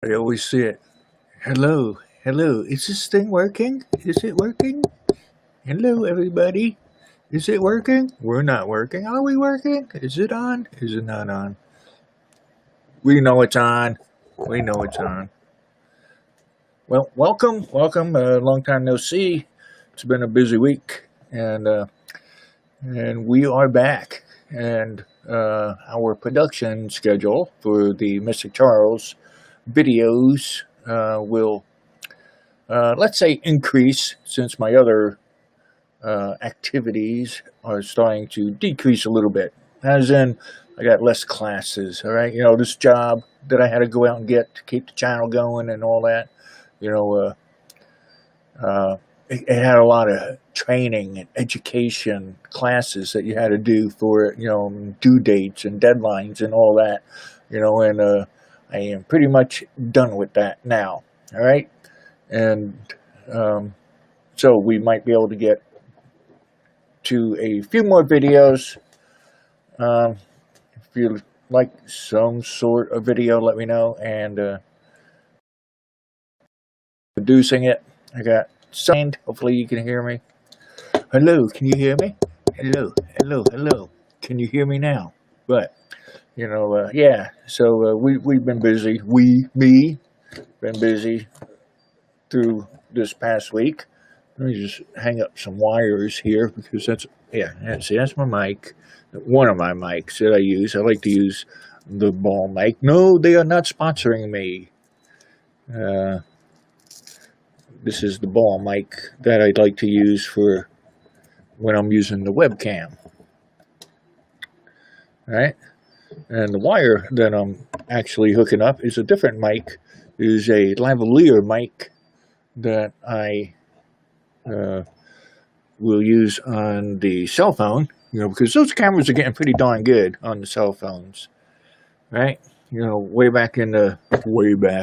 I always see it. Hello, hello. Is this thing working? Is it working? Hello, everybody. Is it working? We're not working. Are we working? Is it on? Is it not on? We know it's on. We know it's on. Well, welcome, welcome. Long time no see. It's been a busy week, and we are back. And our production schedule for the Mystic Charles videos will let's say increase since my other activities are starting to decrease a little bit. As in, I got less classes. All right, this job that I had to go out and get to keep the channel going and all that. You know, it had a lot of training and education classes that you had to do for due dates and deadlines and all that. And I am pretty much done with that now. All right, and so we might be able to get to a few more videos. If you like some sort of video, let me know. And producing it, I got signed. Hopefully you can hear me. Hello, can you hear me? Hello, hello, hello. Can you hear me now? But yeah. So we've been busy. Me, been busy through this past week. Let me just hang up some wires here because that's my mic. One of my mics that I use. I like to use the ball mic. No, they are not sponsoring me. This is the ball mic that I'd like to use for when I'm using the webcam. All right? And the wire that I'm actually hooking up is a different mic. It is a lavalier mic that I will use on the cell phone, because those cameras are getting pretty darn good on the cell phones, right? Way back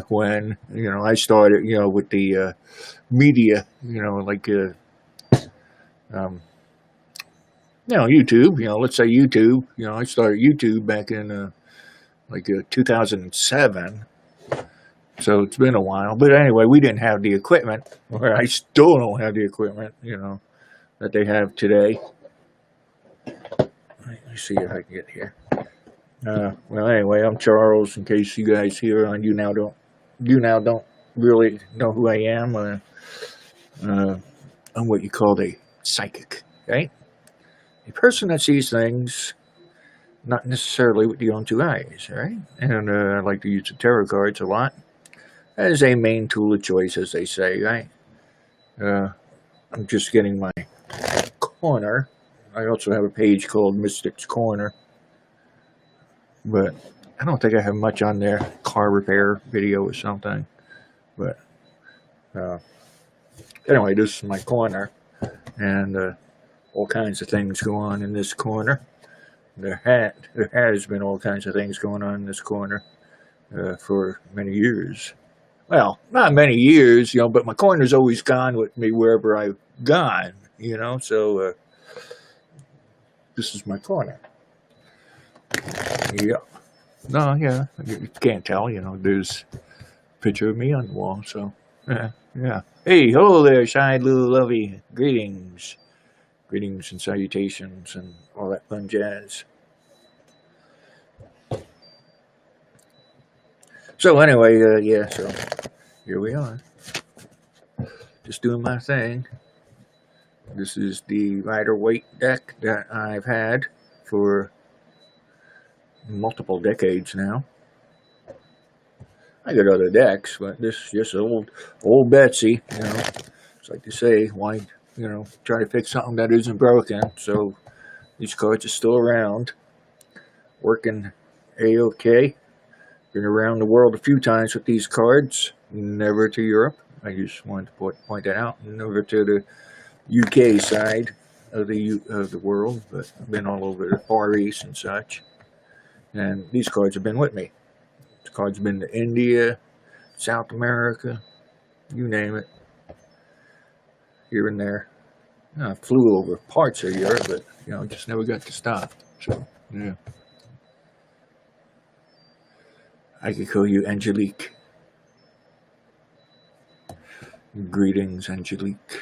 when, I started, with the media, YouTube, let's say YouTube, I started YouTube back in 2007. So it's been a while. But anyway, we didn't have the equipment, or I still don't have the equipment, that they have today. Let me see if I can get here. Well, anyway, I'm Charles, in case you guys here on YouNow don't really know who I am. I'm what you call a psychic, right? A person that sees things not necessarily with the own two eyes, right? And I like to use the tarot cards a lot as a main tool of choice, as they say, right? I'm just getting my corner. I also have a page called Mystic's Corner, but I don't think I have much on there. Car repair video or something. But anyway, this is my corner, and all kinds of things go on in this corner. There has been all kinds of things going on in this corner for many years. Well, not many years, but my corner's always gone with me wherever I've gone, so this is my corner. Yeah. No, yeah, you can't tell, there's a picture of me on the wall, so, yeah. Hey, hello there, shy little lovey. Greetings. Greetings and salutations and all that fun jazz. So anyway, yeah, so here we are. Just doing my thing. This is the Rider-Waite deck that I've had for multiple decades now. I got other decks, but this is just old Betsy, It's like to say, why, try to fix something that isn't broken. So these cards are still around, working A-OK. Been around the world a few times with these cards, never to Europe. I just wanted to point that out. Never to the UK side of the world, but I've been all over the Far East and such. And these cards have been with me. These cards have been to India, South America, you name it, here and there. I flew over parts of Europe, but just never got to stop. So yeah. I could call you Angelique. Greetings, Angelique.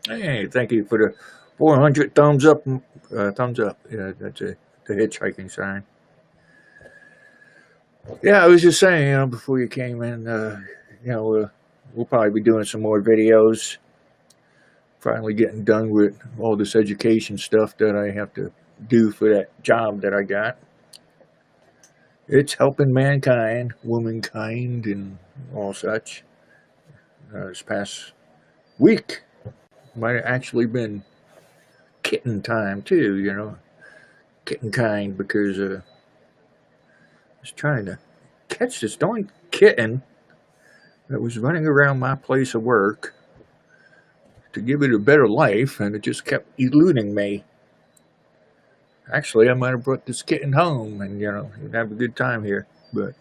Hey, thank you for the 400 thumbs up. Thumbs up. Yeah, that's the hitchhiking sign. Yeah, I was just saying, before you came in, we'll probably be doing some more videos. Finally getting done with all this education stuff that I have to do for that job that I got. It's helping mankind, womankind, and all such. This past week might have actually been kitten time too, kitten kind, because I was trying to catch this darn kitten that was running around my place of work to give it a better life, and it just kept eluding me. Actually, I might have brought this kitten home and, we'd have a good time here, but,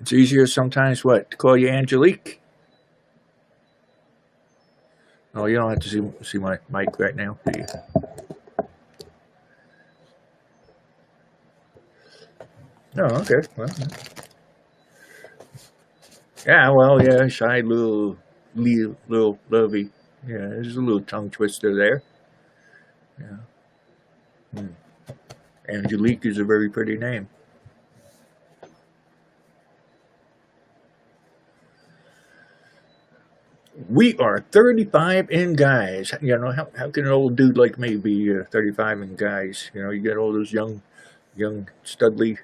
it's easier sometimes, to call you Angelique? Oh, you don't have to see my mic right now, do you? Oh, okay. Well, yeah, shy little lovey. Yeah, there's a little tongue twister there. Yeah. Angelique is a very pretty name. We are 35 in guys. How can an old dude like me be 35 in guys? You got all those young studly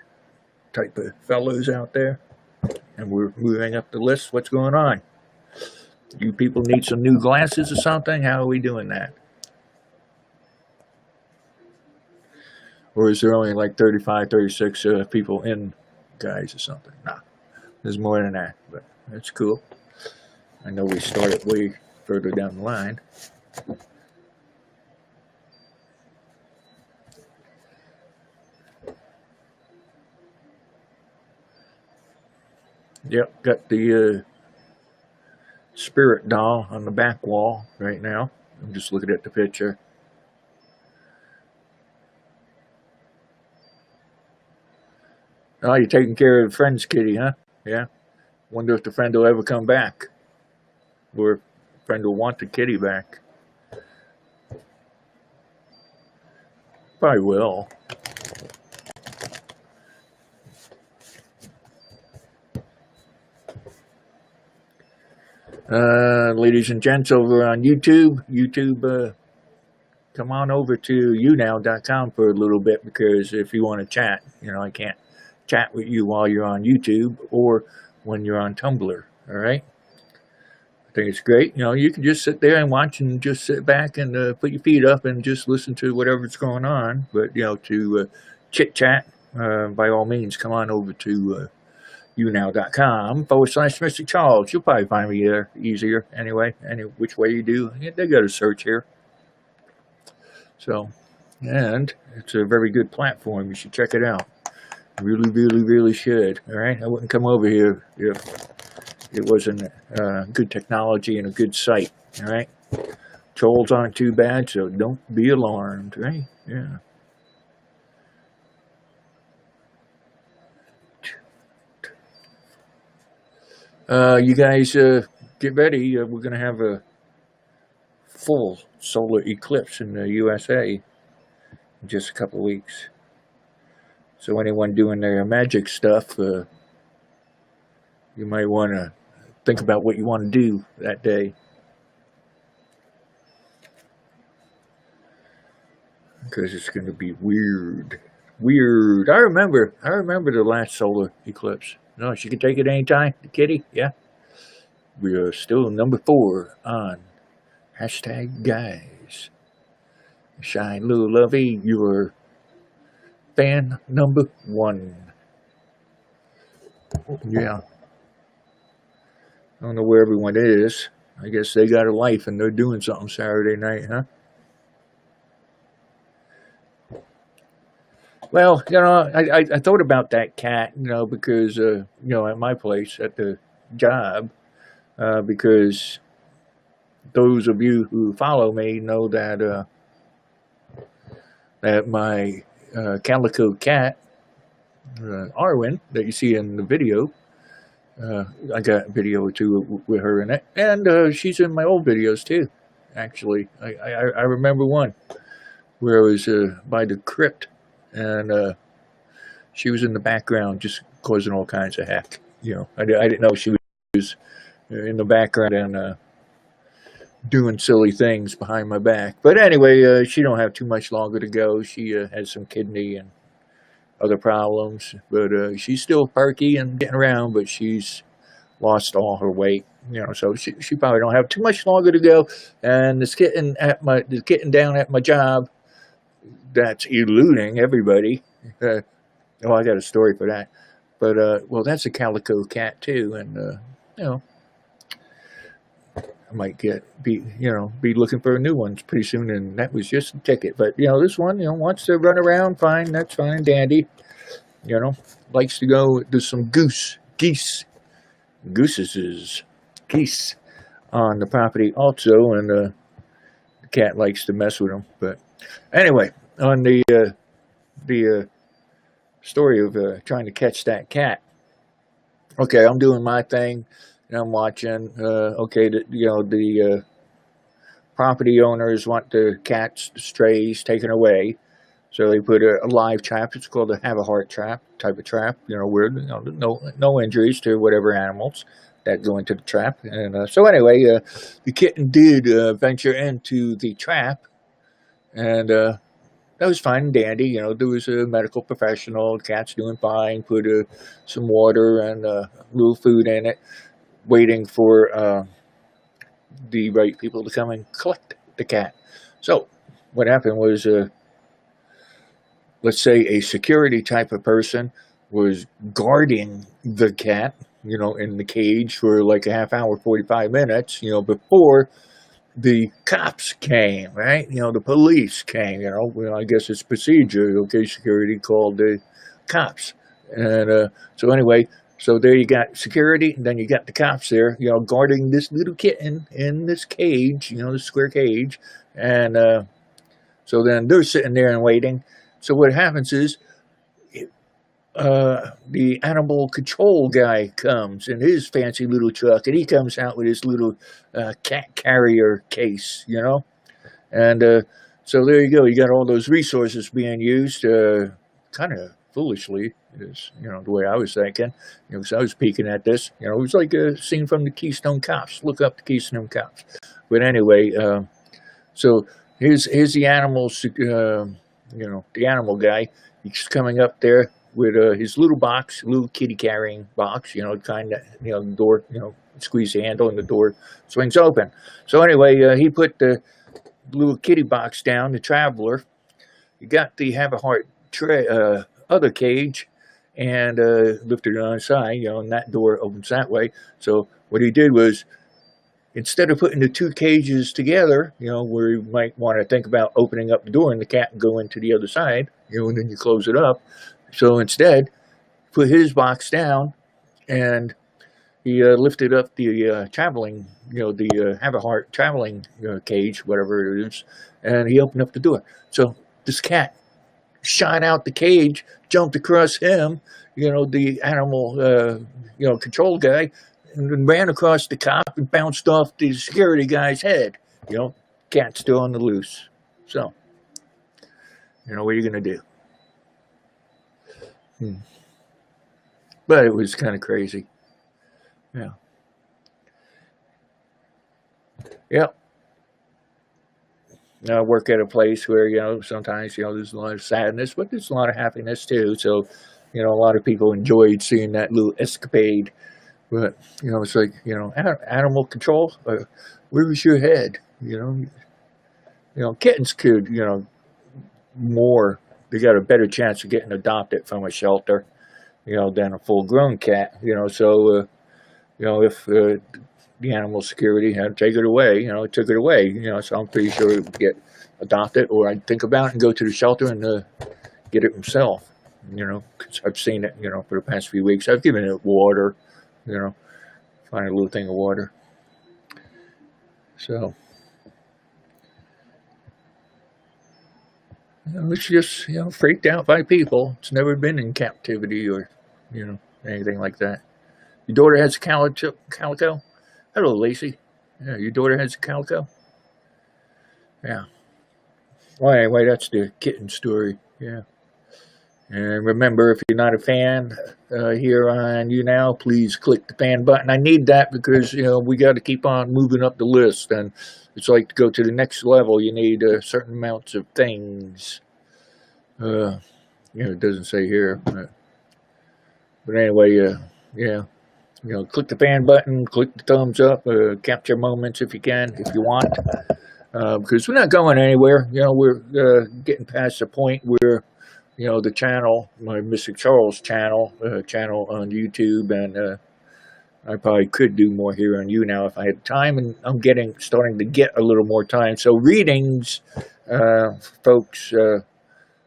type of fellows out there. And we're moving up the list. What's going on? You people need some new glasses or something? How are we doing that? Or is there only like 35, 36 people in guys or something? Nah, there's more than that, but that's cool. I know we started way further down the line. Yep, got the spirit doll on the back wall right now. I'm just looking at the picture. Oh, you're taking care of a friend's kitty, huh? Yeah. Wonder if the friend will ever come back. Or if the friend will want the kitty back. Probably will. Ladies and gents over on YouTube, come on over to YouNow.com for a little bit, because if you want to chat, I can't chat with you while you're on YouTube or when you're on Tumblr, all right? I think it's great. You can just sit there and watch and just sit back and put your feet up and just listen to whatever's going on. But, to chit-chat, by all means, come on over to YouNow.com/MysticCharles. You'll probably find me there easier anyway, any which way you do. They got a search here. So, and it's a very good platform. You should check it out. Really, really, really should. All right, I wouldn't come over here if it wasn't good technology and a good site. All right, trolls aren't too bad, so don't be alarmed. Right? Yeah. You guys get ready. We're going to have a full solar eclipse in the USA in just a couple of weeks. So anyone doing their magic stuff, you might want to think about what you want to do that day. Because it's going to be weird. Weird. I remember the last solar eclipse. No, she can take it anytime. The kitty, yeah. We are still number 4 on #guys. Shine little lovey, you are fan number 1. Yeah. I don't know where everyone is. I guess they got a life and they're doing something Saturday night, huh? Well, I thought about that cat, because, at my place, at the job, because those of you who follow me know that that my calico cat, Arwen, that you see in the video, I got a video or two with her in it, and she's in my old videos too. Actually, I remember one where I was by the crypt, and she was in the background just causing all kinds of heck. I didn't know she was in the background and doing silly things behind my back. But anyway, she don't have too much longer to go. She has some kidney and other problems, but she's still perky and getting around, but she's lost all her weight, so she probably don't have too much longer to go. And the kitten down at my job that's eluding everybody. Oh, I got a story for that. But well, that's a calico cat too, and I might be looking for a new one pretty soon, and that was just a ticket. But this one wants to run around, fine, that's fine and dandy. Likes to go do some geese on the property also, and the cat likes to mess with them. But anyway, on the story of trying to catch that cat. Okay, I'm doing my thing, and I'm watching. Okay, the property owners want the cats, the strays, taken away. So they put a live trap. It's called a have-a-heart trap type of trap. Where no injuries to whatever animals that go into the trap. And so anyway, the kitten did venture into the trap, and that was fine and dandy. There was a medical professional. The cat's doing fine. Put some water and a little food in it, waiting for the right people to come and collect the cat. So what happened was, let's say a security type of person was guarding the cat, in the cage for like a half hour, 45 minutes, before the cops came, right? The police came, I guess it's procedure. Okay, security called the cops. And so anyway, so there you got security, and then you got the cops there, guarding this little kitten in this cage, this square cage. And so then they're sitting there and waiting. So what happens is the animal control guy comes in his fancy little truck, and he comes out with his little cat carrier case, And so there you go. You got all those resources being used kind of foolishly, is the way I was thinking. Because I was peeking at this. It was like a scene from the Keystone Cops. Look up the Keystone Cops. But anyway, so here's the animals. The animal guy, he's coming up there with his little box, little kitty carrying box, kind of, the door, squeeze the handle and the door swings open. So anyway, he put the little kitty box down, the traveler. You got the have-a-heart other cage, and lifted it on the side, and that door opens that way. So what he did was, instead of putting the two cages together, where you might want to think about opening up the door and the cat can go into the other side, and then you close it up. So instead, put his box down, and he lifted up the traveling, the have-a-heart traveling cage, whatever it is, and he opened up the door. So this cat shot out the cage, jumped across him, the animal, control guy, and then ran across the cop and bounced off the security guy's head. Cat's still on the loose. So, what are you going to do? But it was kind of crazy. Yeah. Yep. I work at a place where, sometimes, there's a lot of sadness, but there's a lot of happiness too. So, a lot of people enjoyed seeing that little escapade. But, it's like, animal control, where was your head? Kittens could, they got a better chance of getting adopted from a shelter, than a full-grown cat, so, if the animal security had to take it away, it took it away, so I'm pretty sure it would get adopted, or I'd think about it and go to the shelter and get it himself, because I've seen it, for the past few weeks. I've given it water, find a little thing of water. So, it's just, freaked out by people. It's never been in captivity or, anything like that. Your daughter has a calico? Hello, Lacey. Yeah, your daughter has a calico? Yeah. Well, anyway, that's the kitten story. Yeah. And remember, if you're not a fan here on YouNow, please click the fan button. I need that because, we got to keep on moving up the list. And it's like to go to the next level, you need certain amounts of things. It doesn't say here. But anyway, yeah. Click the fan button, click the thumbs up, capture moments if you can, if you want. Because we're not going anywhere. We're getting past the point where, the channel, my MysticCharles channel on YouTube, and I probably could do more here on YouNow if I had time, and I'm starting to get a little more time. So readings, folks,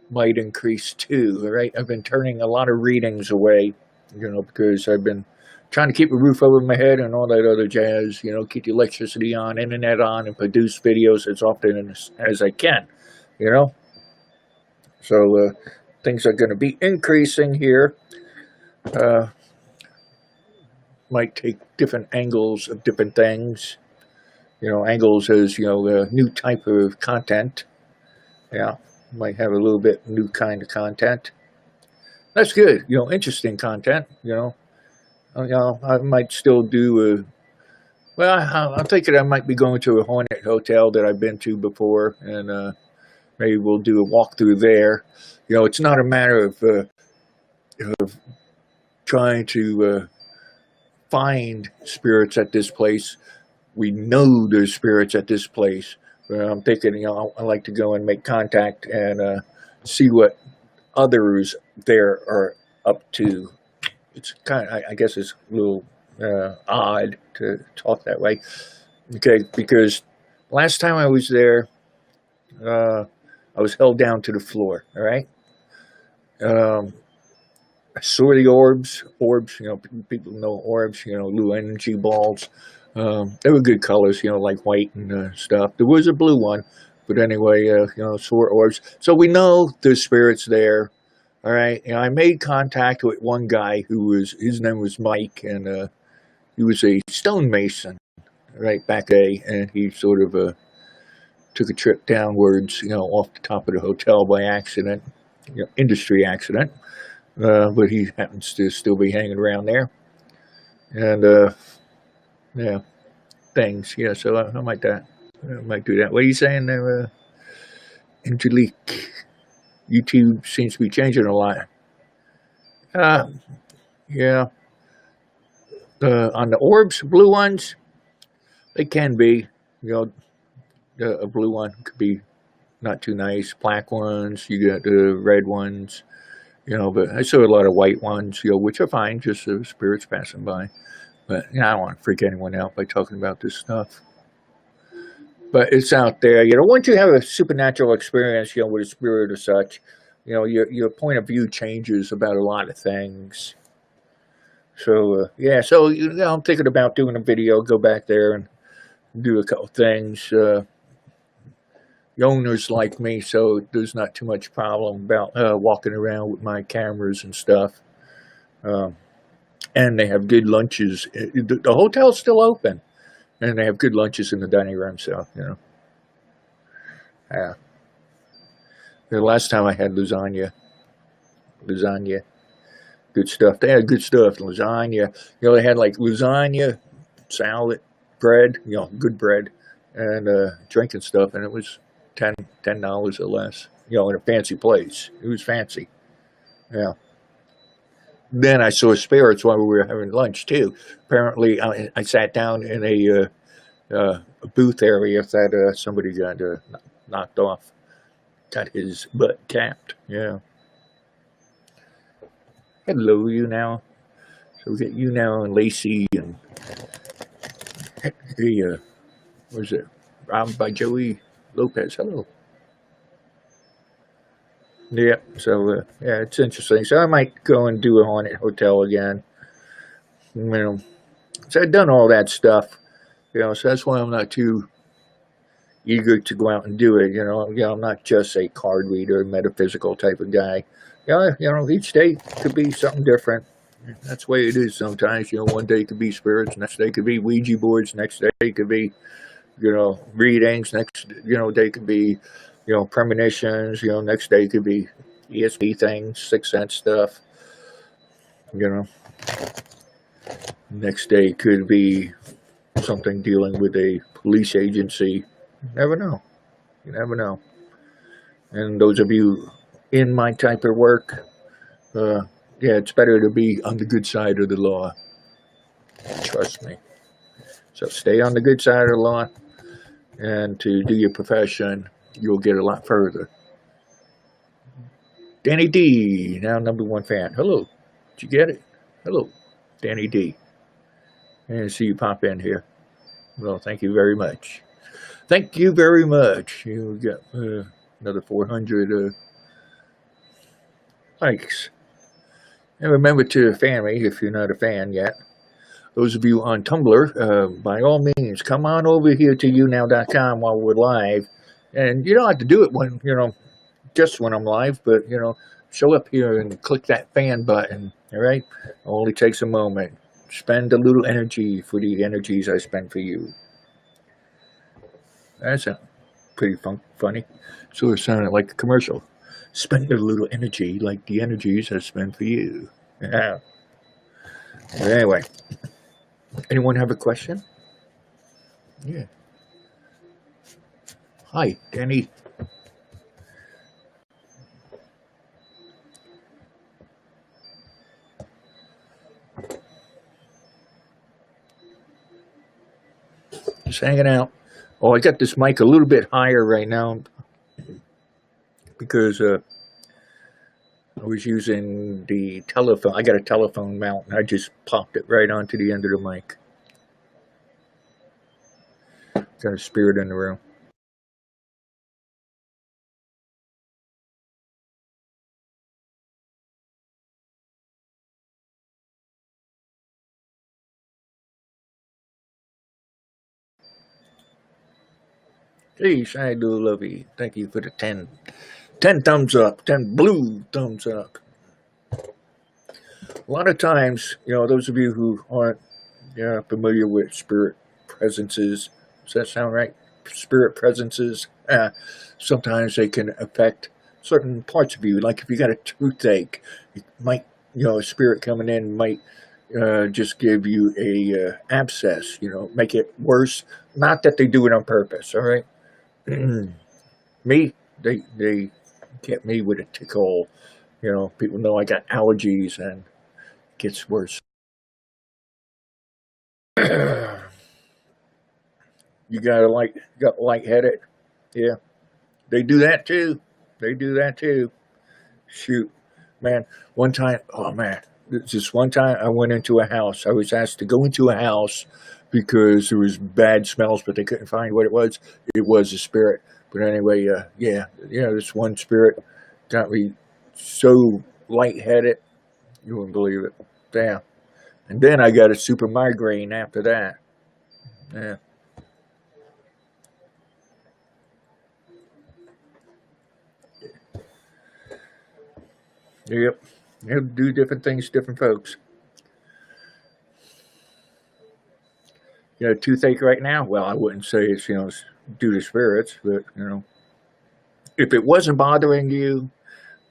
might increase too, all right? I've been turning a lot of readings away, because I've been trying to keep a roof over my head and all that other jazz, keep the electricity on, internet on, and produce videos as often as I can, So things are going to be increasing here. Might take different angles of different things. Angles as, a new type of content. Yeah, might have a little bit new kind of content. That's good, interesting content, I might still do I'm thinking I might be going to a haunted hotel that I've been to before, and maybe we'll do a walkthrough there. It's not a matter of trying to find spirits at this place. We know there's spirits at this place. But I'm thinking, I like to go and make contact and see what others there are up to. It's kind of, I guess it's a little odd to talk that way. Okay, because last time I was there, I was held down to the floor, all right? I saw the orbs, people know orbs, little energy balls. They were good colors, like white and stuff. There was a blue one, but anyway, saw orbs. So we know there's spirits there, all right? I made contact with one guy his name was Mike, and he was a stonemason, right, back day, and he sort of took a trip downwards, off the top of the hotel by accident, industry accident. But he happens to still be hanging around there. And, yeah, things. Yeah, so I might do that. What are you saying there, Angelique? YouTube seems to be changing a lot. Yeah. On the orbs, blue ones, they can be, a blue one could be not too nice. Black ones, you got the red ones. But I saw a lot of white ones, which are fine, just spirits passing by. But, I don't want to freak anyone out by talking about this stuff. But it's out there. Once you have a supernatural experience, with a spirit or such, your point of view changes about a lot of things. So, yeah, so, I'm thinking about doing a video, go back there and do a couple things. The owners like me, so there's not too much problem about walking around with my cameras and stuff. And they have good lunches. The hotel's still open, and they have good lunches in the dining room, so, Yeah. The last time I had lasagna, good stuff. They had good stuff, lasagna. They had like lasagna, salad, bread, good bread, and drinking stuff, and it was $10 or less, in a fancy place. It was fancy. Yeah. Then I saw spirits while we were having lunch too. Apparently, I sat down in a booth area that somebody got knocked off, got his butt capped. Yeah. Hello, YouNow. So we got YouNow and Lacey and what is it? Robbed by Joey Lopez. Hello. Yeah, so yeah, it's interesting. So I might go and do a haunted hotel again. So I've done all that stuff, so that's why I'm not too eager to go out and do it. I'm not just a card reader, metaphysical type of guy. Each day could be something different. That's the way it is sometimes. One day could be spirits, next day could be Ouija boards, next day could be, readings, next, day could be, premonitions, next day could be ESP things, sixth sense stuff, next day could be something dealing with a police agency. You never know. You never know. And those of you in my type of work, it's better to be on the good side of the law. Trust me. So stay on the good side of the law, and to do your profession, you'll get a lot further. Danny D, now #1 fan. Hello. Did you get it? Hello, Danny D. And see you pop in here. Well, thank you very much. Thank you very much. You got another 400 likes. And remember to fan me if you're not a fan yet. Those of you on Tumblr, by all means, come on over here to YouNow.com while we're live. And you don't have to do it when, just when I'm live, but, show up here and click that fan button, all right? It only takes a moment. Spend a little energy for the energies I spend for you. That's pretty funny. Sort of sounded like a commercial. Spend a little energy like the energies I spend for you. Yeah. But anyway, anyone have a question? Yeah. Hi, Danny. Just hanging out. Oh, I got this mic a little bit higher right now because I was using the telephone. I got a telephone mount, and I just popped it right onto the end of the mic. Got a spirit in the room. Hey, Shy Do Lovey. Thank you for the 10 thumbs up, 10 blue thumbs up. A lot of times, those of you who aren't familiar with spirit presences, does that sound right? Spirit presences, sometimes they can affect certain parts of you. Like if you got a toothache, it might, a spirit coming in might just give you a abscess, make it worse. Not that they do it on purpose, all right? Me, they get me with a tickle. People know I got allergies, and it gets worse. You got lightheaded? Yeah, they do that too. Shoot, man. One time, just one time I went into a house. I was asked to go into a house because there was bad smells, but they couldn't find what it was. It was a spirit. But anyway, this one spirit got me so lightheaded, you wouldn't believe it. Damn. And then I got a super migraine after that. Yeah. Yep. You have to do different things to different folks. You got a toothache right now? Well, I wouldn't say it's, due to spirits, but, if it wasn't bothering you,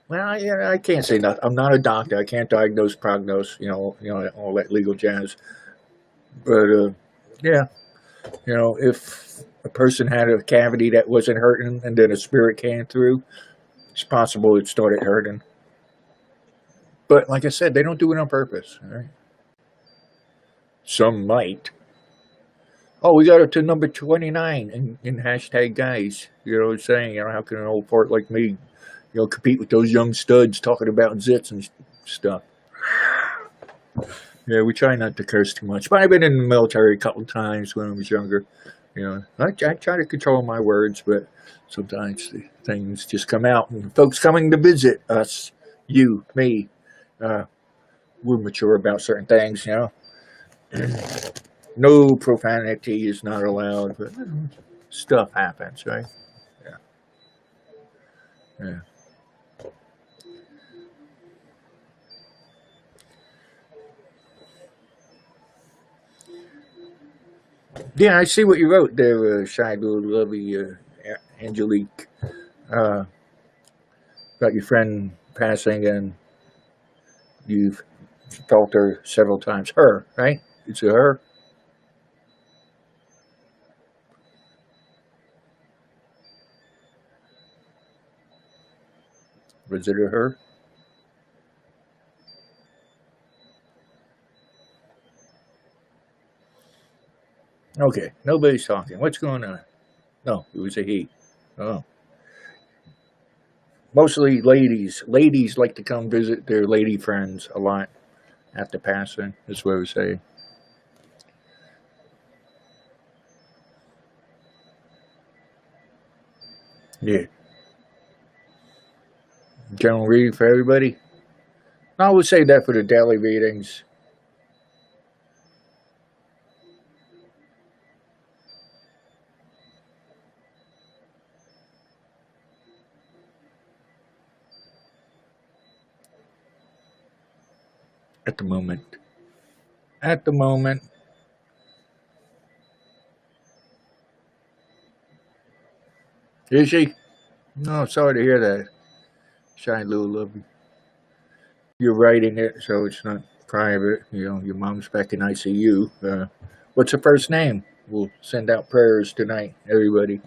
well, I can't say nothing. I'm not a doctor. I can't diagnose, prognose, all that legal jazz. But, if a person had a cavity that wasn't hurting and then a spirit came through, it's possible it started hurting. But like I said, they don't do it on purpose. All right? Some might. Oh, we got it to number 29 in hashtag guys. You know what I'm saying? How can an old fart like me, compete with those young studs talking about zits and stuff? Yeah, we try not to curse too much. But I've been in the military a couple of times when I was younger. I try to control my words, but sometimes the things just come out. And folks coming to visit us, you, me, we're mature about certain things, No profanity is not allowed, but stuff happens, right? Yeah. Yeah. Yeah, I see what you wrote there, shy little lovely Angelique, uh, about your friend passing, and you've talked to her several times. Her, right? It's a her. Was it a her? Okay, nobody's talking. What's going on? No, it was a he. Oh, mostly ladies. Ladies like to come visit their lady friends a lot after passing. That's what I was saying. Yeah. General reading for everybody. I would say that for the daily readings at the moment. At the moment. Is she? No, sorry to hear that. Shy little lovey. You're writing it, so it's not private. You know, your mom's back in ICU. What's her first name? We'll send out prayers tonight, everybody.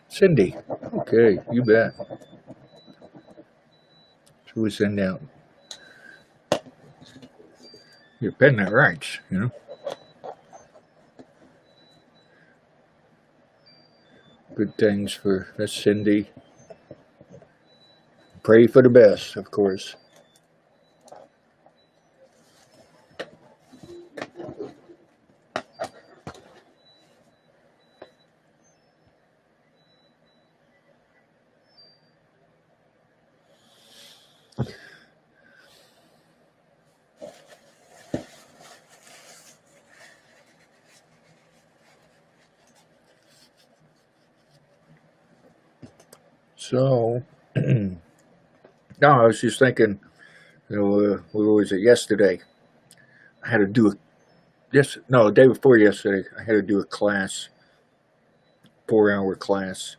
Cindy. Okay, you bet. So we send out your pen that writes, you know. Good things for Miss Cindy. Pray for the best, of course. So, no, I was just thinking, you know, where was it yesterday? I had to do a, yes, no, the day before yesterday, I had to do a class, 4 hour class.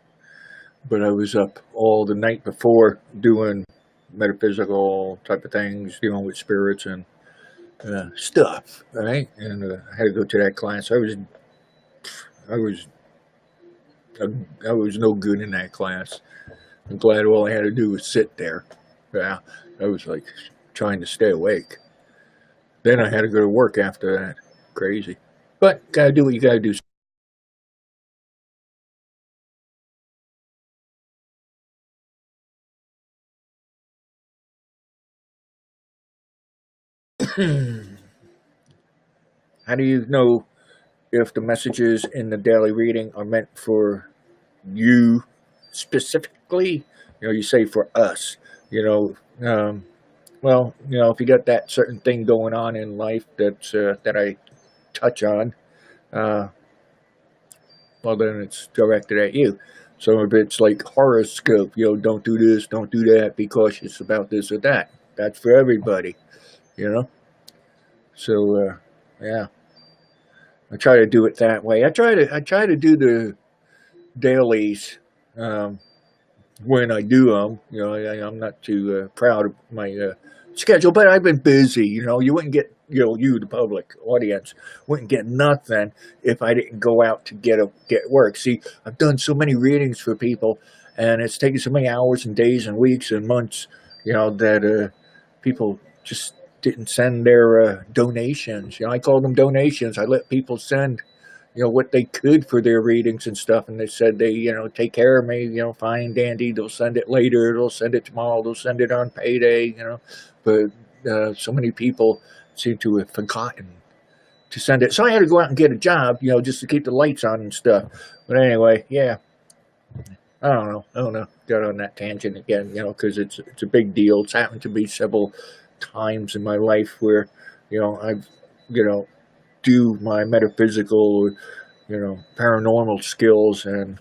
But I was up all the night before doing metaphysical type of things, dealing with spirits and stuff, right? And I had to go to that class. I was, I was no good in that class. I'm glad all I had to do was sit there. Yeah, I was like trying to stay awake. Then I had to go to work after that. Crazy, but gotta do what you gotta do. How do you know if the messages in the daily reading are meant for you specifically? You know, you say for us. You know, well, you know, if you got that certain thing going on in life that I touch on, uh, well, then it's directed at you. So if it's like horoscope, you know, don't do this, don't do that, be cautious about this or that. That's for everybody, you know. So yeah, I try to do it that way. I try to do the dailies when I do them. You know, I'm not too proud of my schedule, but I've been busy. You know, you wouldn't get, you know, you the public audience wouldn't get nothing if I didn't go out to get work. See, I've done so many readings for people, and it's taken so many hours and days and weeks and months. You know that people just didn't send their donations. You know, I call them donations. I let people send, you know, what they could for their readings and stuff, and they said they, you know, take care of me, you know, fine, dandy. They'll send it later. They'll send it tomorrow. They'll send it on payday. You know, but so many people seem to have forgotten to send it. So I had to go out and get a job, you know, just to keep the lights on and stuff. But anyway, yeah. I don't know. Got on that tangent again, because it's a big deal. It's happened to be several times in my life where, I've, you know, do my metaphysical, paranormal skills, and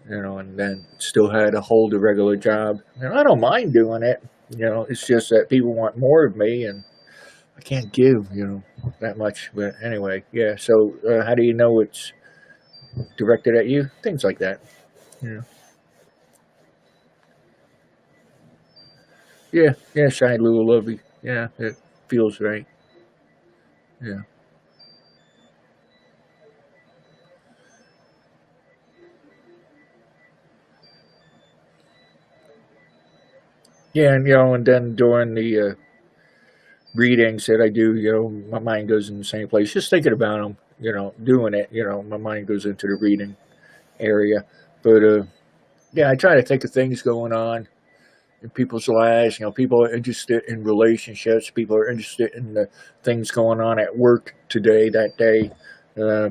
then still had to hold a regular job. I don't mind doing it. It's just that people want more of me, and I can't give, that much. But anyway, yeah. So how do you know it's directed at you? Things like that. Yeah. Yeah, yeah, shy little lovey. Yeah, it feels right. Yeah. Yeah, and then during the readings that I do, my mind goes in the same place. Just thinking about them, doing it, my mind goes into the reading area. But yeah, I try to think of things going on in people's lives. People are interested in relationships. People are interested in the things going on at work today, that day.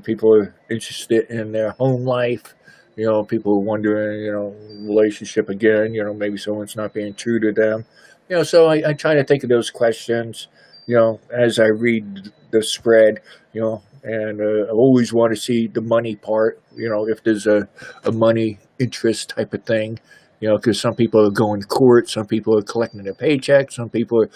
People are interested in their home life. People are wondering, relationship again. Maybe someone's not being true to them. So I try to think of those questions, as I read the spread, and I always want to see the money part, if there's a money interest type of thing, because some people are going to court, some people are collecting their paycheck, some people are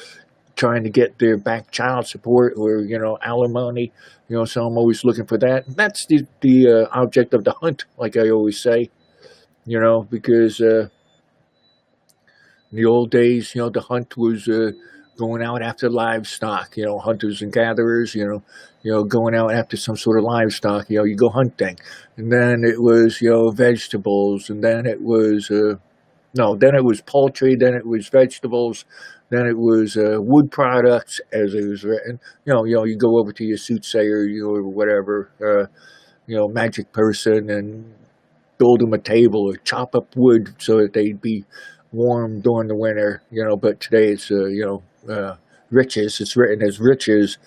trying to get their back child support or alimony. So I'm always looking for that. That's the object of the hunt, like I always say. Because in the old days, the hunt was going out after livestock. Hunters and gatherers. Going out after some sort of livestock. You go hunting, and then it was vegetables, and then it was no, then it was poultry, then it was vegetables, then it was wood products, as it was written. You go over to your soothsayer, or whatever, magic person, and build them a table or chop up wood so that they'd be warm during the winter. But today it's riches. It's written as riches,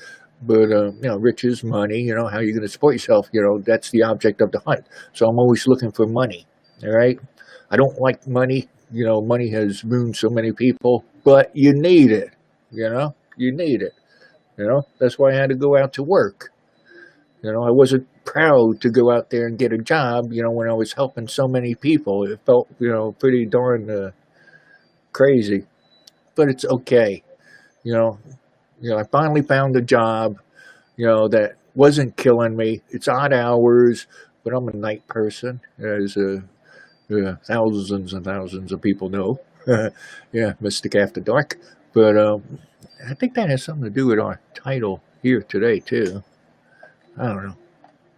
but riches, money. How you going to support yourself? That's the object of the hunt. So I'm always looking for money. All right. I don't like money. Money has ruined so many people, but you need it. You need it. That's why I had to go out to work. I wasn't proud to go out there and get a job, when I was helping so many people. It felt, pretty darn crazy, but it's okay. You know, I finally found a job, that wasn't killing me. It's odd hours, but I'm a night person, as thousands and thousands of people know. Yeah, Mystic After Dark. But I think that has something to do with our title here today, too. I don't know.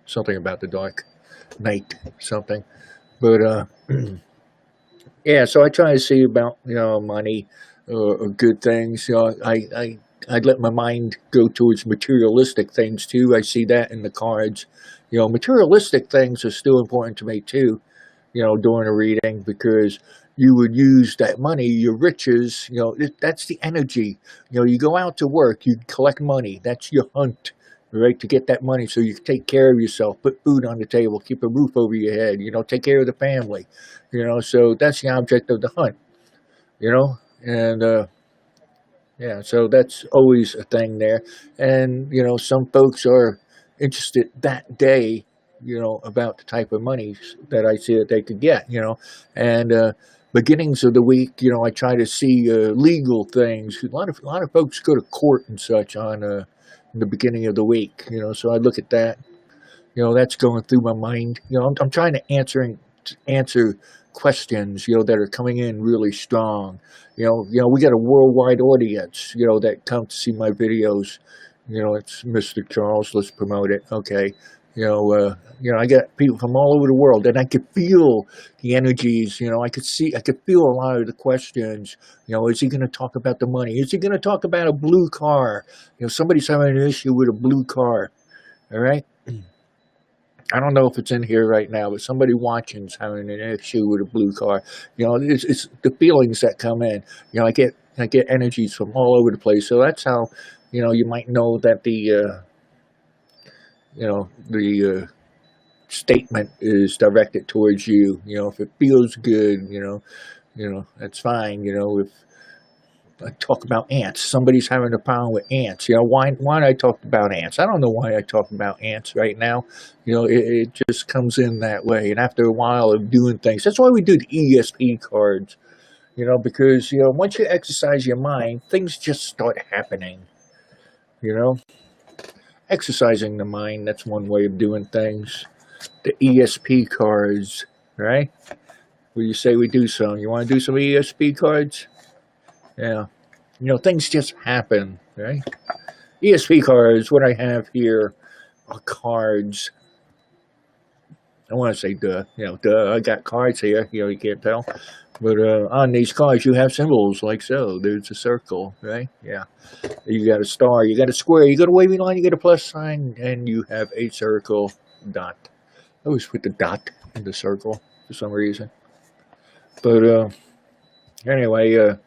Something about the dark night, something. But yeah, so I try to see about, money, good things. I'd let my mind go towards materialistic things, too. I see that in the cards. Materialistic things are still important to me, too, during a reading, because you would use that money, your riches, that's the energy. You go out to work, you collect money, that's your hunt, right? To get that money so you can take care of yourself, put food on the table, keep a roof over your head, take care of the family, so that's the object of the hunt, and yeah, so that's always a thing there. And, some folks are interested that day, about the type of money that I see that they could get, and beginnings of the week, I try to see legal things. A lot of folks go to court and such on in the beginning of the week, so I look at that. That's going through my mind. I'm trying to answer questions, that are coming in really strong. We got a worldwide audience, that come to see my videos. It's MysticCharles. Let's promote it. Okay. I got people from all over the world, and I could feel the energies. I could feel a lot of the questions. Is he going to talk about the money? Is he going to talk about a blue car? Somebody's having an issue with a blue car. All right. I don't know if it's in here right now, but somebody watching's having an issue with a blue car. It's the feelings that come in. I get energies from all over the place. So that's how, you might know that the statement is directed towards you. You know, if it feels good, that's fine. You know, if I talk about ants, somebody's having a problem with ants. You know, why did I talk about ants? I don't know why I talk about ants right now. You know, it just comes in that way. And after a while of doing things, that's why we do the ESP cards. You know, because, once you exercise your mind, things just start happening. You know, exercising the mind, that's one way of doing things. The ESP cards, right? Will you say we do some? You want to do some ESP cards? Yeah. You know, things just happen, right? ESP cards, what I have here are cards. I want to say duh. Duh, I got cards here. You can't tell. But on these cards, you have symbols like so. There's a circle, right? Yeah. You got a star, you got a square, you got a wavy line, you got a plus sign, and you have a circle dot. I always put the dot in the circle for some reason. But anyway,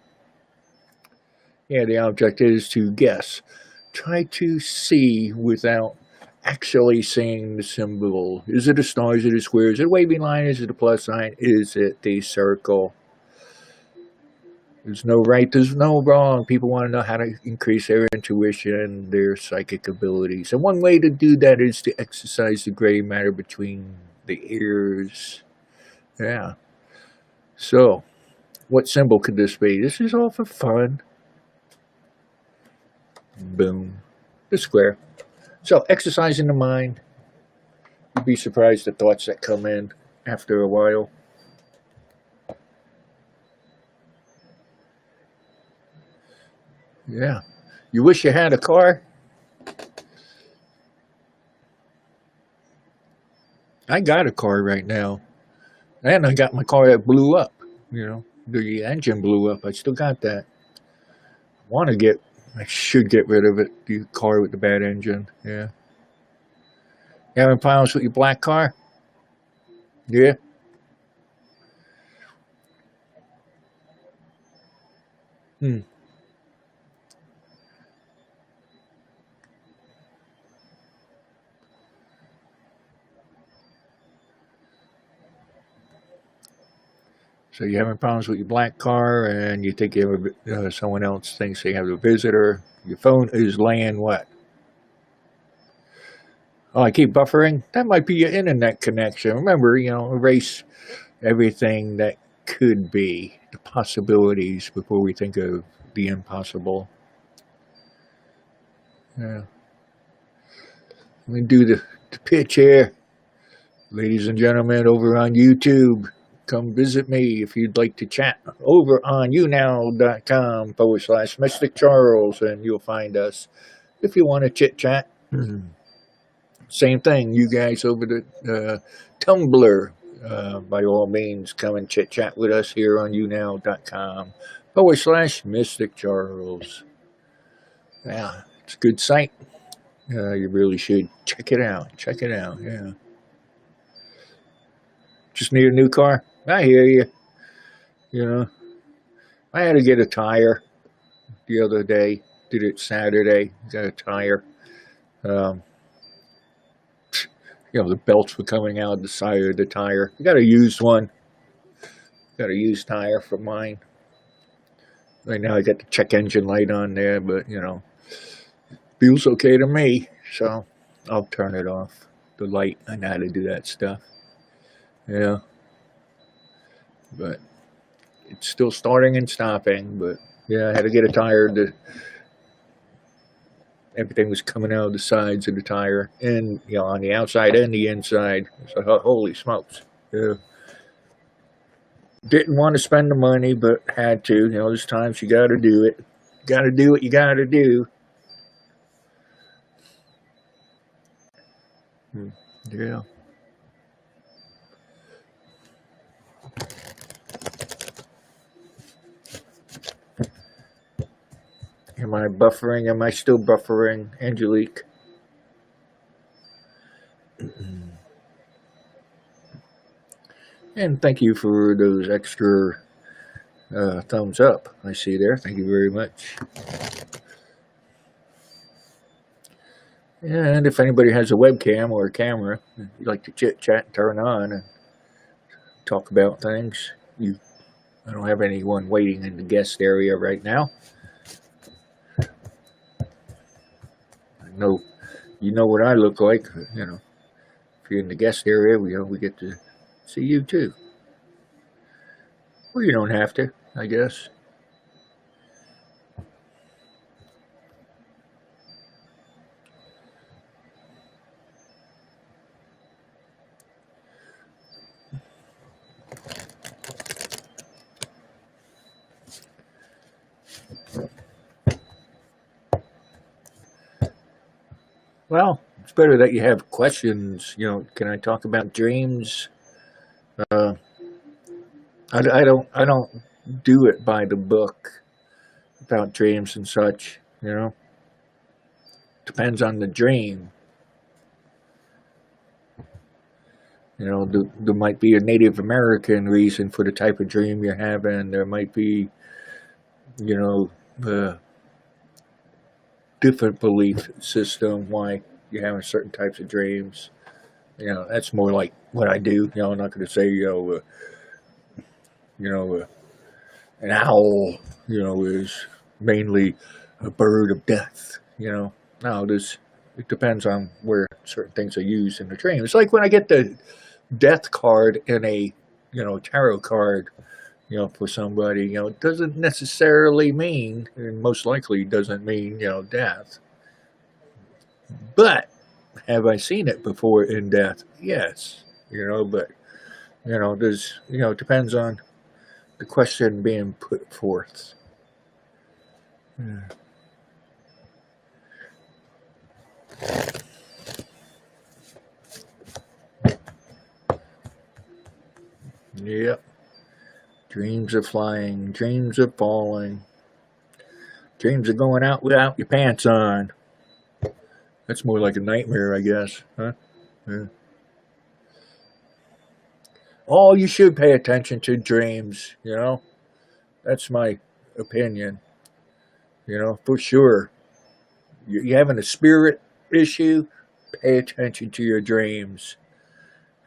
yeah, the object is to guess. Try to see without actually seeing the symbol. Is it a star? Is it a square? Is it a wavy line? Is it a plus sign? Is it the circle? There's no right, there's no wrong. People want to know how to increase their intuition, their psychic abilities. And one way to do that is to exercise the gray matter between the ears. Yeah. So, what symbol could this be? This is all for fun. Boom. The square. So, exercising the mind. You'd be surprised the thoughts that come in after a while. Yeah. You wish you had a car? I got a car right now. And I got my car that blew up. The engine blew up. I still got that. I should get rid of it. The car with the bad engine. Yeah. You having problems with your black car? Yeah. So you're having problems with your black car, and you think someone else thinks they have a visitor. Your phone is laying what? Oh, I keep buffering? That might be your internet connection. Remember, erase everything that could be, the possibilities, before we think of the impossible. Yeah. Let me do the pitch here. Ladies and gentlemen, over on YouTube, come visit me if you'd like to chat over on YouNow.com/MysticCharles, and you'll find us if you want to chit-chat. Same thing, you guys over the Tumblr, by all means, come and chit-chat with us here on YouNow.com/MysticCharles. Yeah, it's a good site. You really should check it out. Yeah. Just need a new car? I hear you. I had to get a tire the other day. Did it Saturday. Got a tire. The belts were coming out the side of the tire. I got a used one. Got a used tire for mine. Right now I got the check engine light on there, but, feels okay to me. So I'll turn it off. The light, I know how to do that stuff. Yeah. But it's still starting and stopping. But yeah, I had to get a tire. Everything was coming out of the sides of the tire, and on the outside and the inside. So holy smokes! Yeah. Didn't want to spend the money, but had to. There's times you got to do it. Got to do what you got to do. Yeah. Am I buffering? Am I still buffering, Angelique? And thank you for those extra thumbs up I see there. Thank you very much. And if anybody has a webcam or a camera you'd like to chit chat and turn on and talk about things, I don't have anyone waiting in the guest area right now. I know you know what I look like. You know, if you're in the guest area, we get to see you too. Well, you don't have to, I guess. Well, it's better that you have questions. You know, can I talk about dreams? Uh, I don't do it by the book about dreams and such. You know, depends on the dream. You know, there might be a Native American reason for the type of dream you're having. There might be, you know, different belief system why you're having certain types of dreams. You know, that's more like what I do. You know, I'm not going to say, an owl, is mainly a bird of death. You know, no, it depends on where certain things are used in the dream. It's like when I get the death card in a, tarot card, for somebody, it doesn't necessarily mean, and most likely doesn't mean, death. But have I seen it before in death? Yes. But, it depends on the question being put forth. Yep. Dreams of flying, dreams of falling, dreams of going out without your pants on. That's more like a nightmare, I guess, huh? Yeah. Oh, you should pay attention to dreams, That's my opinion, for sure. You having a spirit issue, pay attention to your dreams,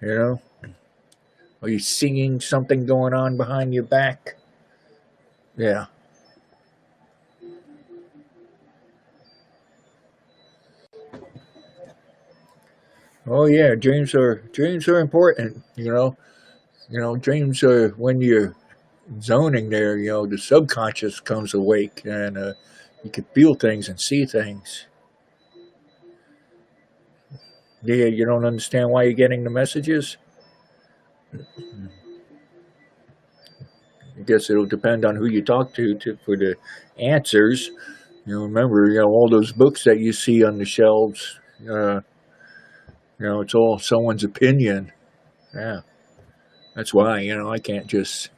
Are you seeing something going on behind your back? Yeah. Oh yeah, dreams are important, dreams are when you're zoning there, the subconscious comes awake and you can feel things and see things. Yeah, you don't understand why you're getting the messages? I guess it'll depend on who you talk to for the answers. Remember, all those books that you see on the shelves, it's all someone's opinion. Yeah. That's why, I can't just,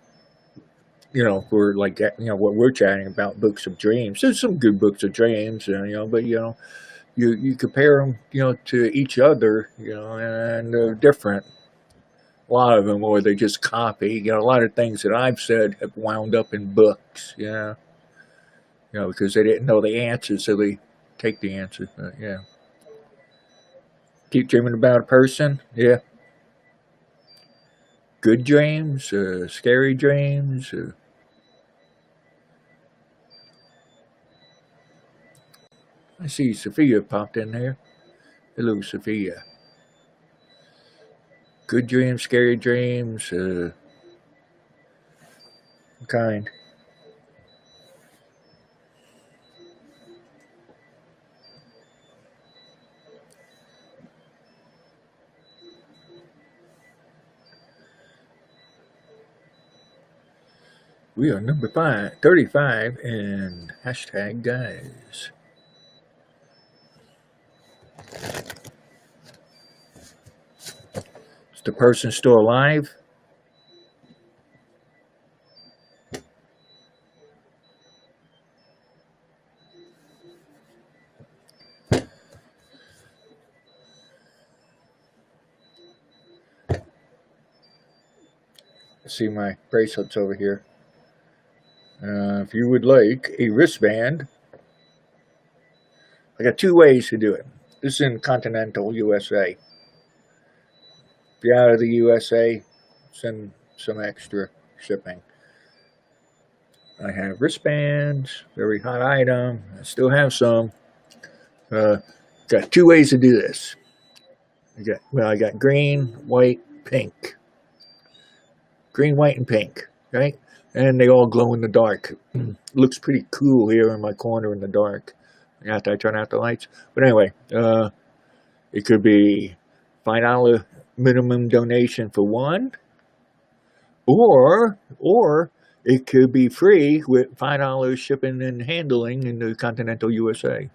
for like that, what we're chatting about, books of dreams. There's some good books of dreams, but, you compare them, to each other, and they're different. A lot of them, or they just copy. A lot of things that I've said have wound up in books, because they didn't know the answer, so they take the answer. But, yeah. Keep dreaming about a person, yeah. Good dreams, scary dreams. I see Sophia popped in there. Hello, Sophia. Good dreams, scary dreams, kind. We are number 35 in hashtag guys. Is the person still alive? See my bracelets over here. If you would like a wristband, I got two ways to do it. This is in continental USA. If you're out of the USA, send some extra shipping. I have wristbands, very hot item. I still have some. Got two ways to do this. I got green, white, pink. Green, white, and pink, right? And they all glow in the dark. Looks pretty cool here in my corner in the dark after I turn out the lights. But anyway, it could be $5 minimum donation for one, or it could be free with $5 shipping and handling in the continental USA.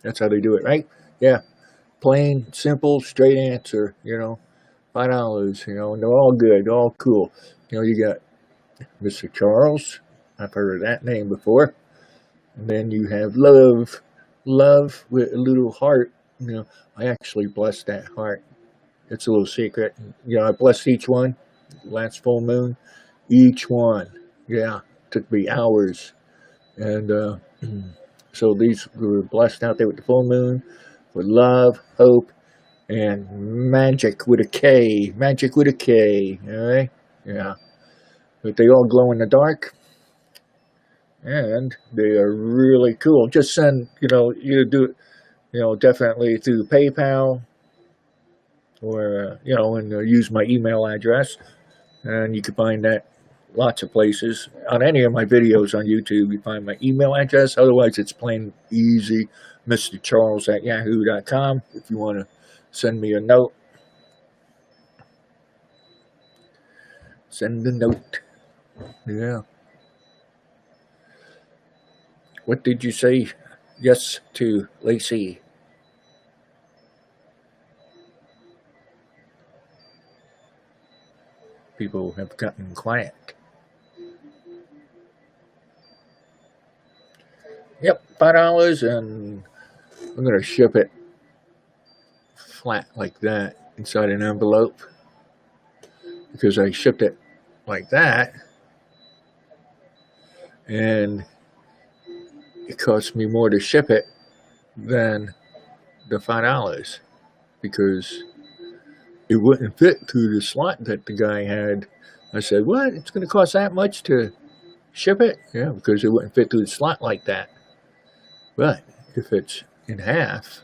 That's how they do it, right? Yeah, plain, simple, straight answer. $5. And they're all good, all cool. You got Mr. Charles. I've heard of that name before. And then you have love with a little heart. I actually blessed that heart. It's a little secret. I blessed each one. Last full moon, each one. Yeah, took me hours. And so these were blessed out there with the full moon, with love, hope, and magic with a K. Magic with a K. All right? Yeah. But they all glow in the dark. And they are really cool. Just send, you do it, definitely through PayPal or, and use my email address. And you can find that lots of places. On any of my videos on YouTube, you find my email address. Otherwise, it's plain easy, MysticCharles@yahoo.com if you want to send me a note. Send a note. Yeah. What did you say yes to, Lacey? People have gotten quiet. Yep, $5, and I'm going to ship it flat like that inside an envelope, because I shipped it like that, and it cost me more to ship it than the $5, because it wouldn't fit through the slot that the guy had. I said, what? It's going to cost that much to ship it? Yeah, because it wouldn't fit through the slot like that. But if it's in half,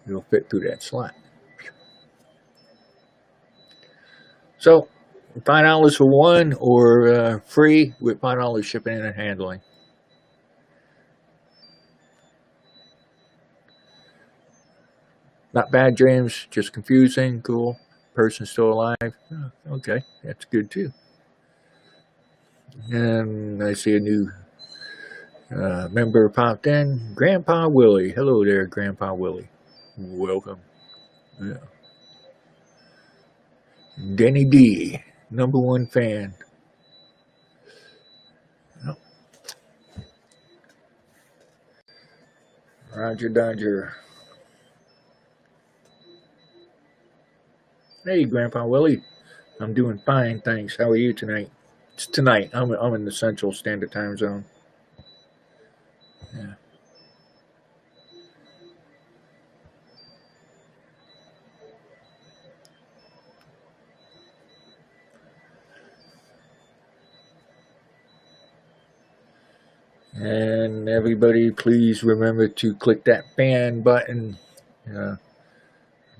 it'll fit through that slot. So, $5 for one, or free with $5 shipping and handling. Not bad dreams, just confusing, cool. Person still alive. Oh, okay, that's good too. And I see a new member popped in. Grandpa Willie. Hello there, Grandpa Willie. Welcome. Yeah. Denny D, #1 fan. Oh. Roger Dodger. Hey, Grandpa Willie. I'm doing fine, thanks. How are you tonight? It's tonight. I'm in the Central Standard Time Zone. Yeah. And everybody, please remember to click that fan button.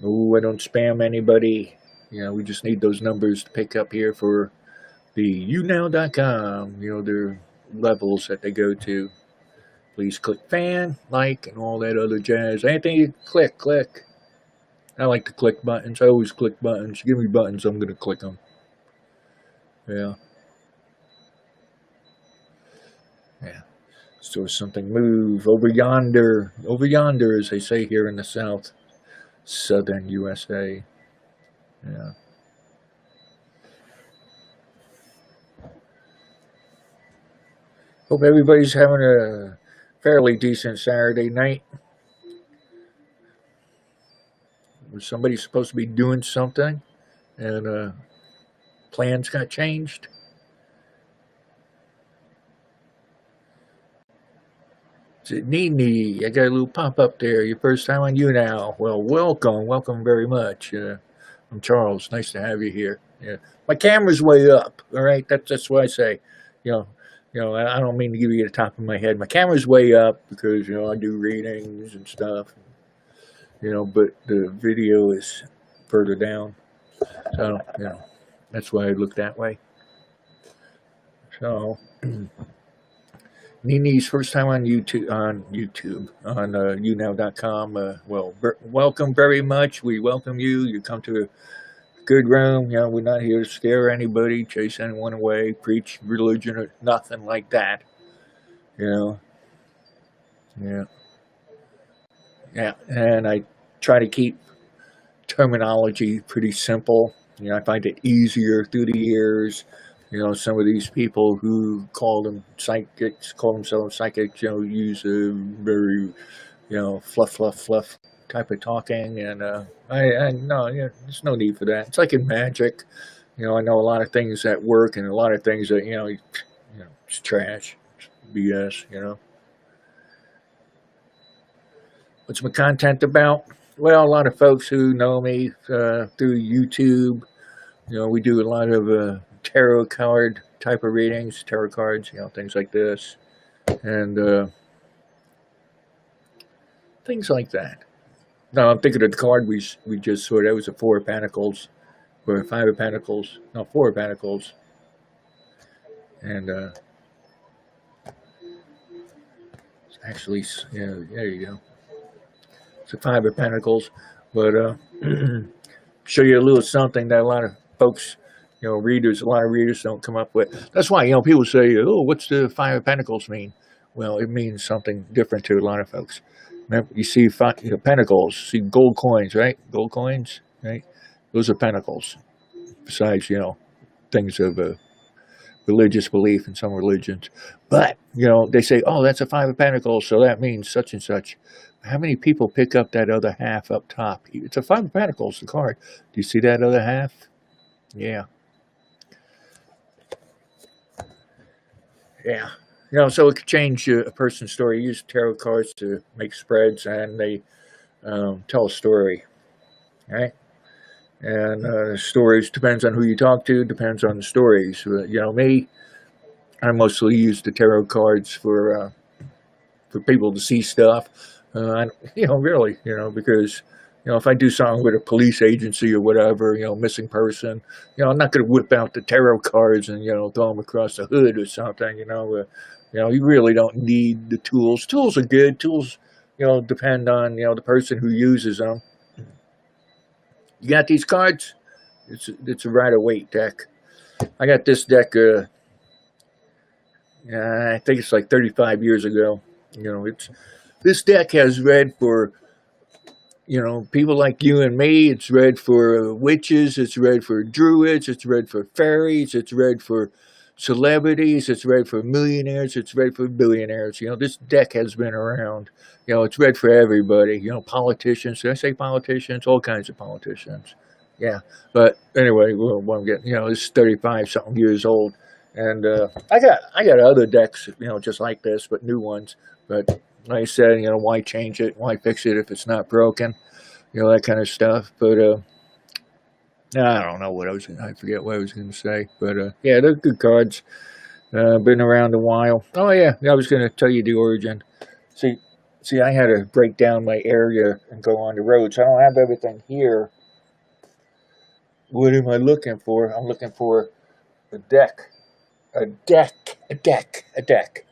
Oh, I don't spam anybody. We just need those numbers to pick up here for the YouNow.com. Their levels that they go to. Please click fan, like, and all that other jazz. Anything you click. I like to click buttons. I always click buttons. Give me buttons, I'm going to click them. Yeah. Yeah. So something move over yonder. Over yonder, as they say here in the South. Southern USA. Yeah. Hope everybody's having a fairly decent Saturday night. Was somebody supposed to be doing something and plans got changed? Nene, I got a little pop-up there. Your first time on YouNow. Well, welcome very much. I'm Charles. Nice to have you here. Yeah, my camera's way up. All right, that's what I say. You know, I don't mean to give you the top of my head. My camera's way up because I do readings and stuff. But the video is further down. So that's why I look that way. So. Nene's first time on YouTube, on YouNow.com. Well, welcome very much. We welcome you. You come to a good room. We're not here to scare anybody, chase anyone away, preach religion or nothing like that. Yeah. And I try to keep terminology pretty simple. I find it easier through the years. Some of these people who call themselves psychics, use a very, fluff type of talking, and I no, there's no need for that. It's like in magic, I know a lot of things that work, and a lot of things that it's trash, it's BS. What's my content about? Well, a lot of folks who know me through YouTube, we do a lot of tarot card type of readings, tarot cards, things like this, and things like that. Now I'm thinking of the card we just saw. That was a Four of Pentacles, or Five of Pentacles. No, Four of Pentacles, and actually, there you go. It's a Five of Pentacles, but show you a little something that a lot of folks. A lot of readers don't come up with. That's why, people say, oh, what's the Five of Pentacles mean? Well, it means something different to a lot of folks. Remember, you see pentacles, see gold coins, right? Gold coins, right? Those are pentacles. Besides, things of religious belief in some religions. But, they say, oh, that's a Five of Pentacles, so that means such and such. How many people pick up that other half up top? It's a Five of Pentacles, the card. Do you see that other half? Yeah. Yeah, so it could change a person's story. Use tarot cards to make spreads, and they tell a story, right? And stories depends on who you talk to, depends on the stories. Me, I mostly use the tarot cards for people to see stuff. Really, because if I do something with a police agency or whatever, missing person, I'm not going to whip out the tarot cards and, throw them across the hood or something, you really don't need the tools. Tools are good. Tools, depend on, the person who uses them. You got these cards? It's a Rider-Waite deck. I got this deck, I think it's like 35 years ago. This deck has read for people like you and me. It's read for witches, it's read for druids, it's read for fairies, it's read for celebrities, it's read for millionaires, it's read for billionaires. This deck has been around. It's read for everybody. Politicians. Did I say politicians? All kinds of politicians. Yeah. But anyway, what I'm getting, it's 35-something years old. And I got other decks, just like this, but new ones. But like I said, why change it? Why fix it if it's not broken? That kind of stuff. But I don't know what I forget what I was going to say. But yeah, they're good cards. Been around a while. Oh yeah, I was going to tell you the origin. See, I had to break down my area and go on the road, so I don't have everything here. What am I looking for? I'm looking for a deck. A deck.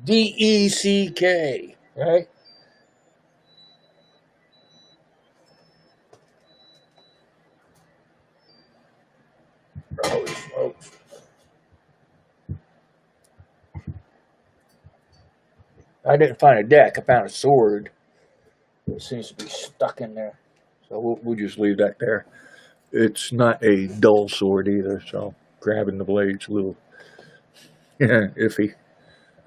D-E-C-K, right? Holy smokes. I didn't find a deck. I found a sword. It seems to be stuck in there. So we'll just leave that there. It's not a dull sword either, so grabbing the blade's a little iffy.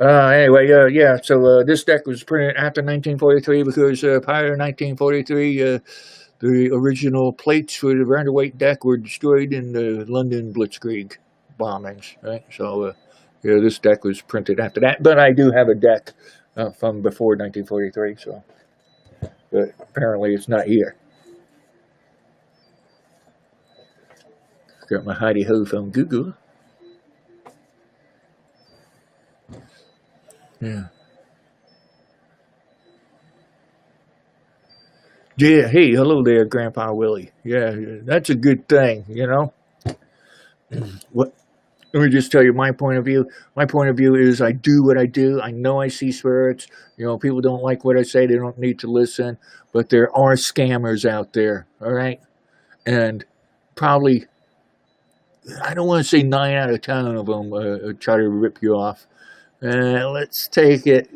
Anyway, yeah, so this deck was printed after 1943 because prior to 1943, the original plates for the Rider-Waite deck were destroyed in the London Blitzkrieg bombings, right? So, yeah, this deck was printed after that. But I do have a deck from before 1943. So, but apparently it's not here. Got my hidey ho from Google. Yeah. Yeah. Hey, hello there, Grandpa Willie. Yeah, that's a good thing, you know. What? Let me just tell you my point of view. My point of view is I do what I do. I know I see spirits. You know, people don't like what I say. They don't need to listen. But there are scammers out there, all right? And probably, I don't want to say 9 out of 10 of them try to rip you off. Let's take it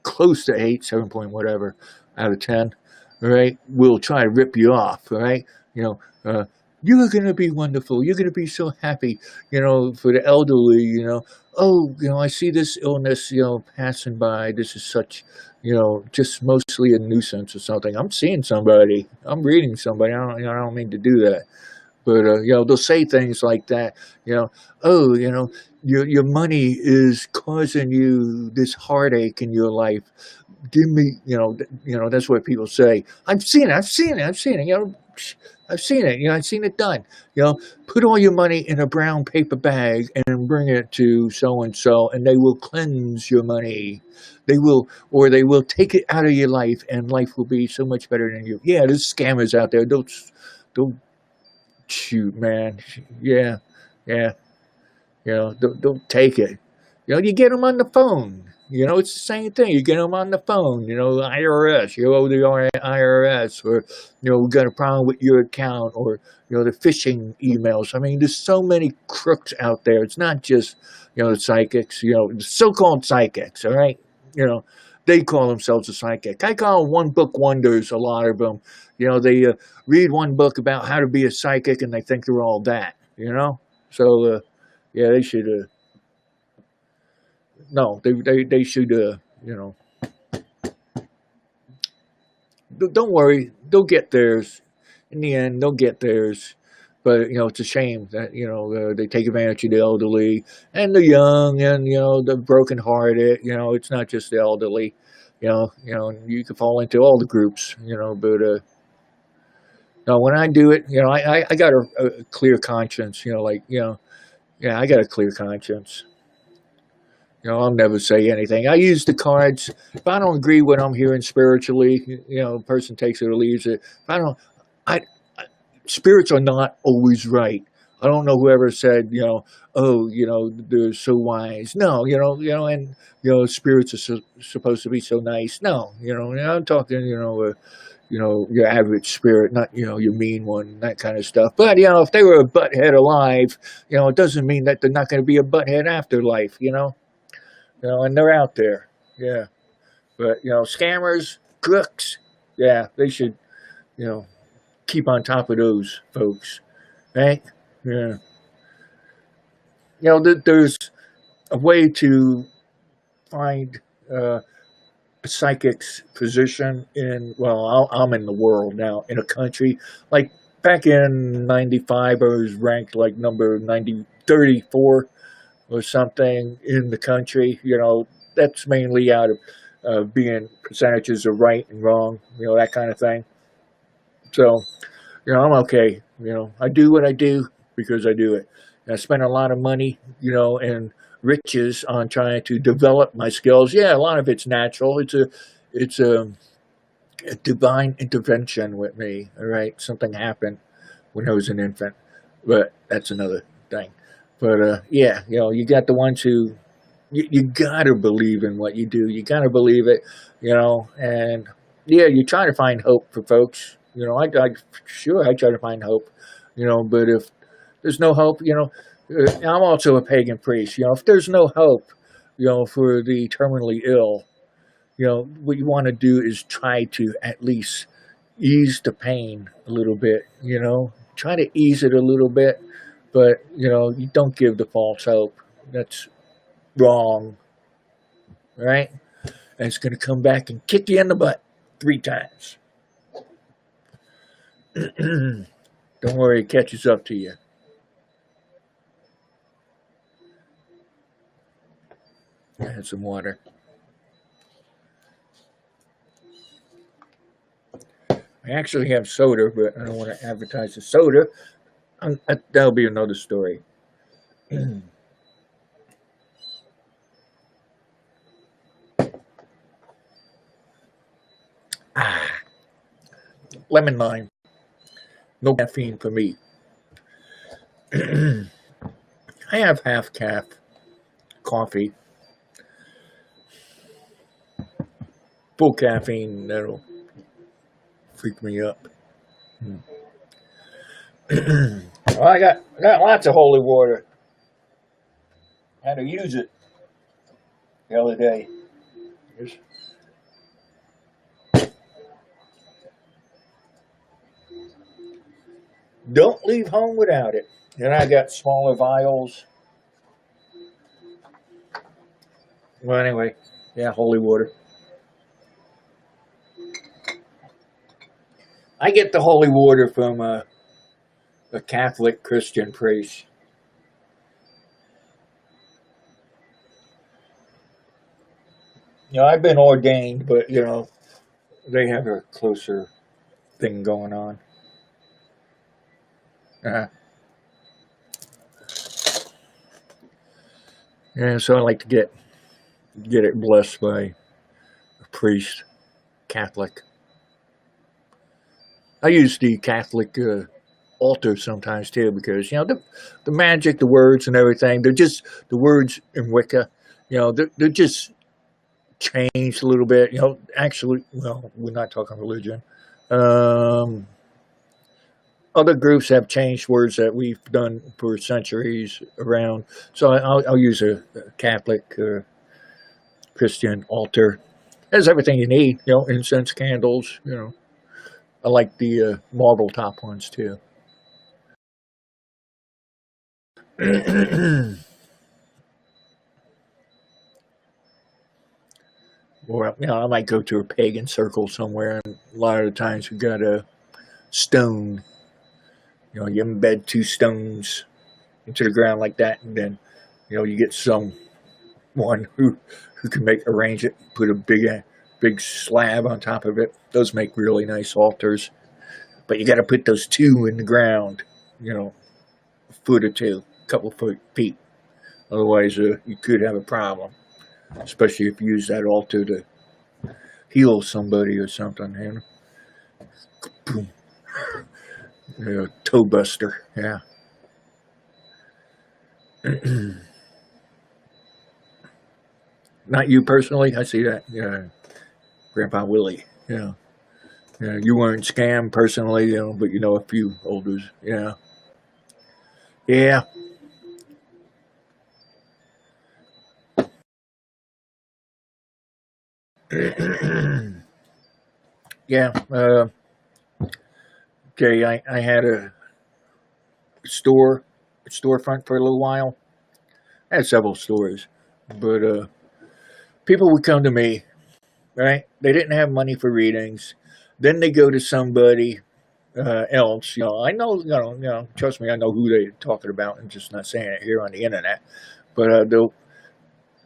close to 8, 7 point whatever out of 10, all right? Will try to rip you off, all right? You know, you're going to be wonderful. You're going to be so happy, you know, for the elderly, you know. Oh, you know, I see this illness, you know, passing by. This is such, you know, just mostly a nuisance or something. I'm seeing somebody. I'm reading somebody. I don't mean to do that. But, you know, they'll say things like that, you know, oh, you know, your money is causing you this heartache in your life. Give me, you know, that's what people say. I've seen it, you know, I've seen it, you know, I've seen it done. You know, put all your money in a brown paper bag and bring it to so-and-so, and they will cleanse your money. They will take it out of your life, and life will be so much better than you. Yeah, there's scammers out there. Don't shoot, man. Yeah, yeah. You know, don't take it. You know, you get them on the phone. You know, it's the same thing. You get them on the phone. You know, IRS. You owe the IRS, or you know, we got a problem with your account, or you know, the phishing emails. I mean, there's so many crooks out there. It's not just you know the psychics. You know, the so-called psychics. All right. You know, they call themselves a psychic. I call them one-book wonders. A lot of them. You know, they read one book about how to be a psychic, and they think they're all that. You know, so. Yeah, they should. No, they should. You know, don't worry. They'll get theirs. In the end, they'll get theirs. But you know, it's a shame that you know they take advantage of the elderly and the young, and you know the brokenhearted. You know, it's not just the elderly. You know, you can fall into all the groups. You know, but no, when I do it, you know, I got a clear conscience. You know, like you know, yeah, I got a clear conscience. You know, I'll never say anything. I use the cards. If I don't agree with what I'm hearing spiritually, you know, a person takes it or leaves it. If I don't, I spirits are not always right. I don't know whoever said, you know, oh, you know, they're so wise. No, and you know, spirits are supposed to be so nice. No, you know, I'm talking, you know, your average spirit, not, you know, your mean one, that kind of stuff. But, you know, if they were a butthead alive, you know, it doesn't mean that they're not going to be a butthead after life, you know? You know, and they're out there. Yeah. But, you know, scammers, crooks, yeah, they should, you know, keep on top of those folks. Right? Yeah. You know, there's a way to find a psychic's position in, well, I'm in the world now, in a country. Like, back in 95, I was ranked like number 34 or something in the country. You know, that's mainly out of being percentages of right and wrong, you know, that kind of thing. So, you know, I'm okay. You know, I do what I do because I do it. And I spend a lot of money, you know, and riches on trying to develop my skills. Yeah, a lot of it's natural. It's a divine intervention with me. All right, something happened when I was an infant, but that's another thing. But yeah, you know, you got the ones who you gotta believe in what you do. You gotta believe it, you know, and yeah, you try to find hope for folks. You know, I try to find hope, you know, but if there's no hope, you know, I'm also a pagan priest. You know, if there's no hope, you know, for the terminally ill, you know, what you want to do is try to at least ease the pain a little bit, you know, try to ease it a little bit, but, you know, you don't give the false hope. That's wrong, right? And it's going to come back and kick you in the butt 3 times. Don't worry, it catches up to you. I had some water. actually have soda, but I don't want to advertise the soda. That'll be another story. Lemon lime. No caffeine for me. I have half calf coffee. Full caffeine, that'll freak me up. Well, I got lots of holy water. Had to use it the other day. Here's Don't leave home without it. And I got smaller vials. Well, anyway, yeah, holy water. I get the holy water from a Catholic Christian priest. You know, I've been ordained, but, you know, they have a closer thing going on. Yeah, so I like to get it blessed by a priest, Catholic. I use the Catholic altar sometimes too, because, you know, the magic, the words and everything, they're just, the words in Wicca, you know, they're just changed a little bit. You know, actually, well, we're not talking religion. Other groups have changed words that we've done for centuries around. So I'll use a Catholic Christian altar. It has everything you need, you know, incense, candles, you know. I like the marble top ones too. Or, you know, I might go to a pagan circle somewhere, and a lot of the times we got a stone. You know, you embed 2 stones into the ground like that, and then, you know, you get someone who can arrange it, put a big slab on top of it. Those make really nice altars, but you got to put those 2 in the ground. You know, a foot or 2, a couple feet. Otherwise, you could have a problem, especially if you use that altar to heal somebody or something. You know, boom. Toe buster, yeah. Not you personally, I see that. Yeah, Grandpa Willie. Yeah, yeah. You weren't scammed personally, you know, but you know a few olders. Yeah, yeah. Yeah. Okay, I had a storefront for a little while. I had several stores, but people would come to me, right? They didn't have money for readings. Then they go to somebody else. You know, I know, trust me, I know who they're talking about. I'm just not saying it here on the internet. But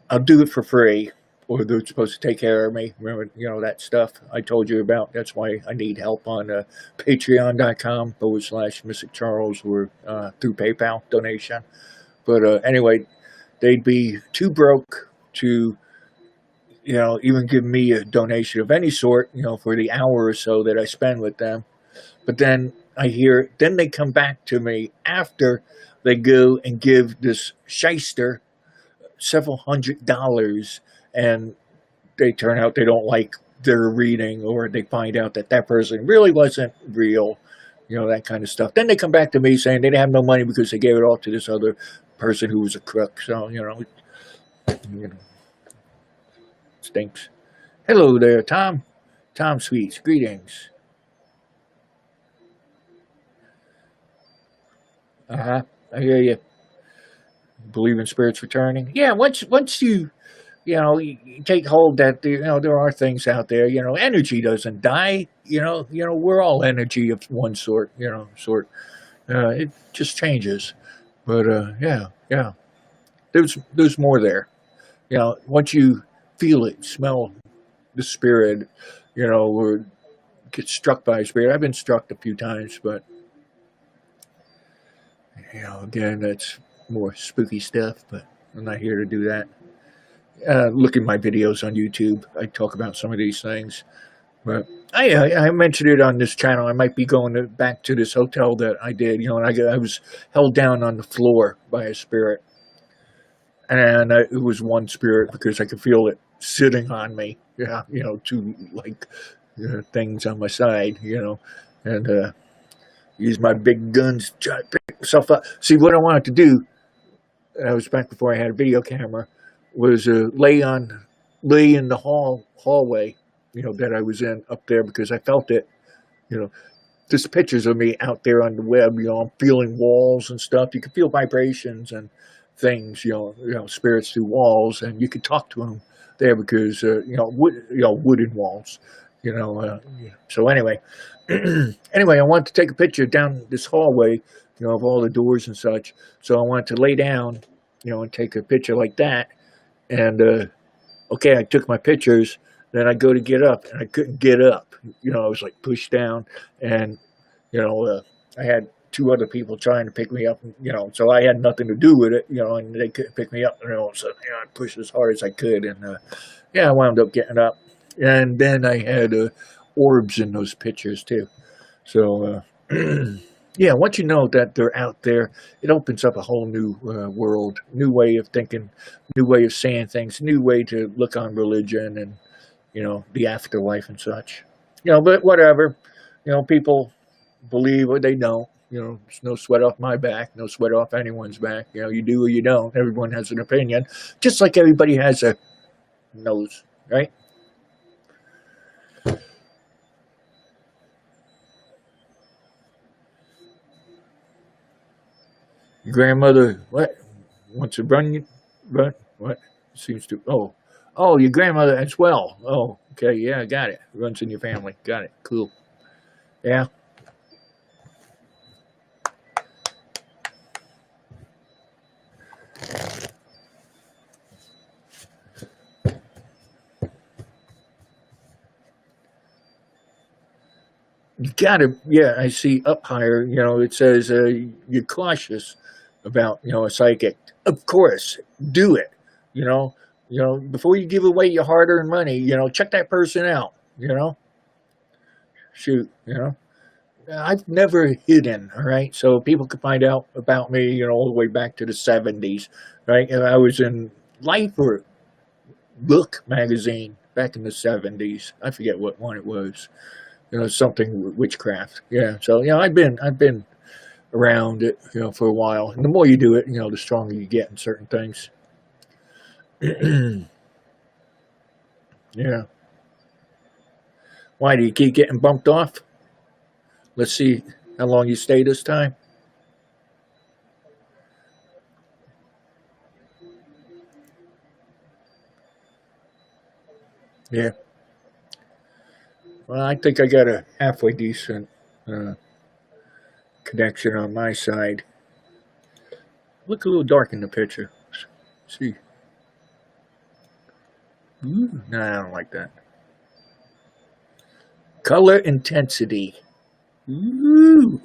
I'll do it for free, or they're supposed to take care of me. Remember, you know, that stuff I told you about. That's why I need help on patreon.com/MysticCharles or through PayPal donation. But anyway, they'd be too broke to, you know, even give me a donation of any sort, you know, for the hour or so that I spend with them. But then then they come back to me after they go and give this shyster several $100s, and they turn out they don't like their reading, or they find out that that person really wasn't real, you know, that kind of stuff. Then they come back to me saying they didn't have no money because they gave it all to this other person who was a crook. So, you know, stinks. Hello there, Tom. Tom Sweets, greetings. I hear you. Believe in spirits returning. Yeah, once you you take hold that you know there are things out there. You know, energy doesn't die. We're all energy of one sort. It just changes. But yeah. There's more there. You know, once you feel it, smell the spirit, or get struck by a spirit. I've been struck a few times, but you know, again, that's more spooky stuff. But I'm not here to do that. Look at my videos on YouTube. I talk about some of these things. But I mentioned it on this channel. I might be going back to this hotel that I did, you know, and I was held down on the floor by a spirit. And it was one spirit because I could feel it sitting on me. Yeah, you know, two, like, things on my side, you know, and use my big guns to try to pick myself up. See, what I wanted to do, that was back before I had a video camera, was lay in the hallway, you know, that I was in up there, because I felt it, you know. There's pictures of me out there on the web, you know, I'm feeling walls and stuff. You can feel vibrations and things, you know, spirits through walls, and you can talk to them there because, wooden walls, you know. So anyway, anyway, I wanted to take a picture down this hallway, you know, of all the doors and such. So I wanted to lay down, you know, and take a picture like that. And, okay, I took my pictures. Then I go to get up, and I couldn't get up. You know, I was like pushed down, and, you know, I had two other people trying to pick me up, you know, so I had nothing to do with it, you know, and they couldn't pick me up, you know, so, you know, I pushed as hard as I could, and, yeah, I wound up getting up. And then I had orbs in those pictures, too. So, yeah, once you know that they're out there, it opens up a whole new world, new way of thinking, new way of saying things, new way to look on religion and, you know, the afterlife and such. You know, but whatever. You know, people believe or they don't. You know, there's no sweat off my back, no sweat off anyone's back. You know, you do or you don't. Everyone has an opinion. Just like everybody has a nose, right? Your grandmother, what? Wants to run, what? Seems to, oh, your grandmother as well. Oh, okay, yeah, got it. Runs in your family. Got it. Cool. Yeah. You gotta, yeah, I see up higher, you know, it says you're cautious about, you know, a psychic. Of course, do it. You know, before you give away your hard-earned money, you know, check that person out, you know. Shoot, you know. I've never hidden, all right? So people could find out about me, you know, all the way back to the 70s, right? And I was in Life or Look magazine back in the 70s. I forget what one it was. You know, something witchcraft. Yeah. So, you know, I've been around it, you know, for a while. And the more you do it, you know, the stronger you get in certain things. Yeah. Why do you keep getting bumped off? Let's see how long you stay this time. Yeah. Well, I think I got a halfway decent connection on my side. Look a little dark in the picture. Let's see. Ooh, no, I don't like that. Color intensity. Ooh.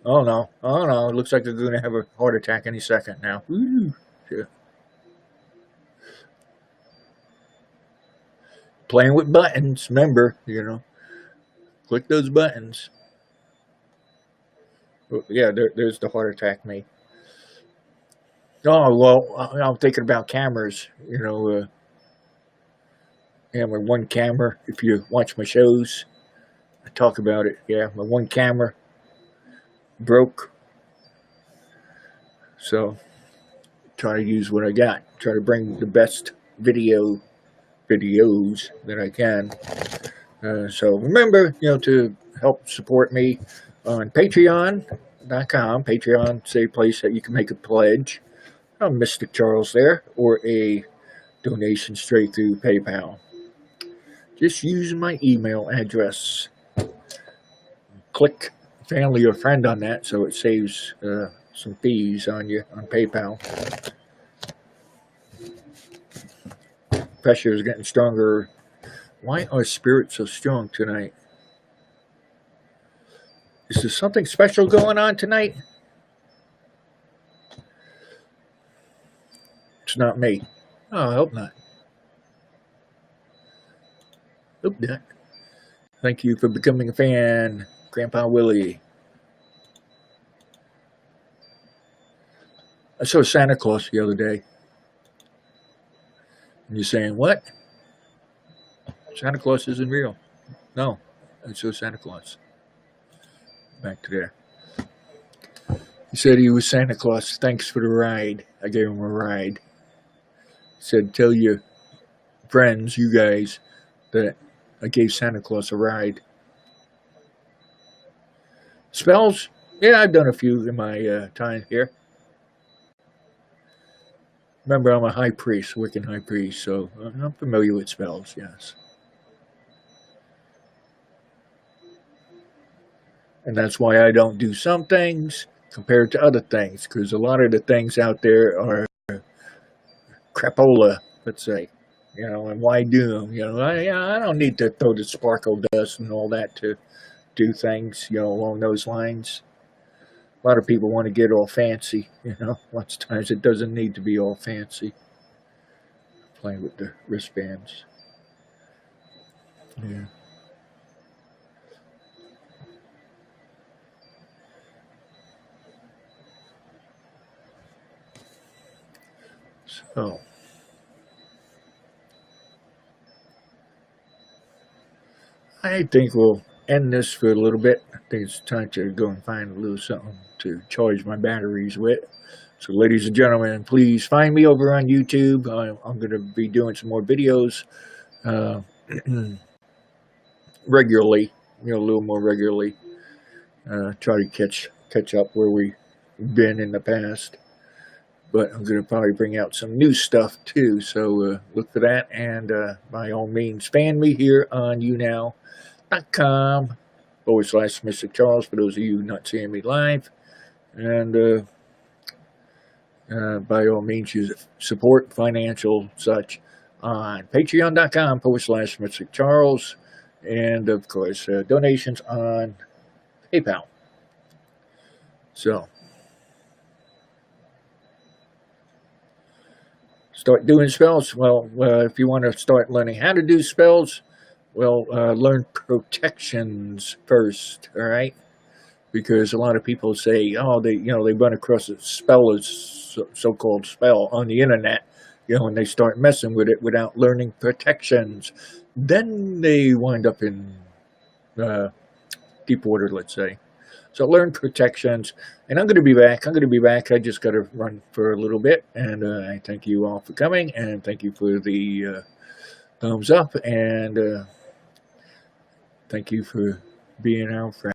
Oh no. Oh no. It looks like I'm going to have a heart attack any second now. Ooh. Yeah. Playing with buttons. Remember, you know. Click those buttons. Oh, yeah, there's the heart attack me. Oh, well, I'm thinking about cameras, you know. Yeah, my one camera, if you watch my shows, I talk about it. Yeah, my one camera broke. So, try to use what I got. Try to bring the best videos that I can. So, remember, you know, to help support me on Patreon.com. Patreon's a place that you can make a pledge. I'm MysticCharles there, or a donation straight through PayPal. Just use my email address. Click family or friend on that so it saves some fees on you on PayPal. Pressure is getting stronger. Why are spirits so strong tonight? Is there something special going on tonight? It's not me. Oh, I hope not. Hope not. Thank you for becoming a fan, Grandpa Willie. I saw Santa Claus the other day. And you're saying, what? Santa Claus isn't real. No, I saw Santa Claus. Back to there. He said he was Santa Claus. Thanks for the ride. I gave him a ride. He said, tell your friends, you guys, that I gave Santa Claus a ride. Spells? Yeah, I've done a few in my time here. Remember, I'm a high priest, Wiccan high priest, so I'm familiar with spells, yes. And that's why I don't do some things compared to other things, because a lot of the things out there are crapola, let's say. You know, and why do them? You know, I don't need to throw the sparkle dust and all that to do things, you know, along those lines. A lot of people want to get all fancy, you know. Lots of times it doesn't need to be all fancy. Playing with the wristbands. Yeah. So, I think we'll end this for a little bit. I think it's time to go and find a little something to charge my batteries with. So, ladies and gentlemen, please find me over on YouTube. I'm going to be doing some more videos regularly, you know, a little more regularly. Try to catch up where we've been in the past. But I'm going to probably bring out some new stuff too. So look for that. And by all means, fan me here on YouNow.com/MysticCharles for those of you not seeing me live. And by all means, use support financial such on Patreon.com/MysticCharles. And of course, donations on PayPal. So, start doing spells. Well, if you want to start learning how to do spells, well, learn protections first. All right, because a lot of people say, oh, they run across a spell, as so-called spell on the internet, you know, and they start messing with it without learning protections. Then they wind up in deep water, let's say. So learn protections, and I'm going to be back. I just got to run for a little bit, and I thank you all for coming, and thank you for the thumbs up, and thank you for being our friend.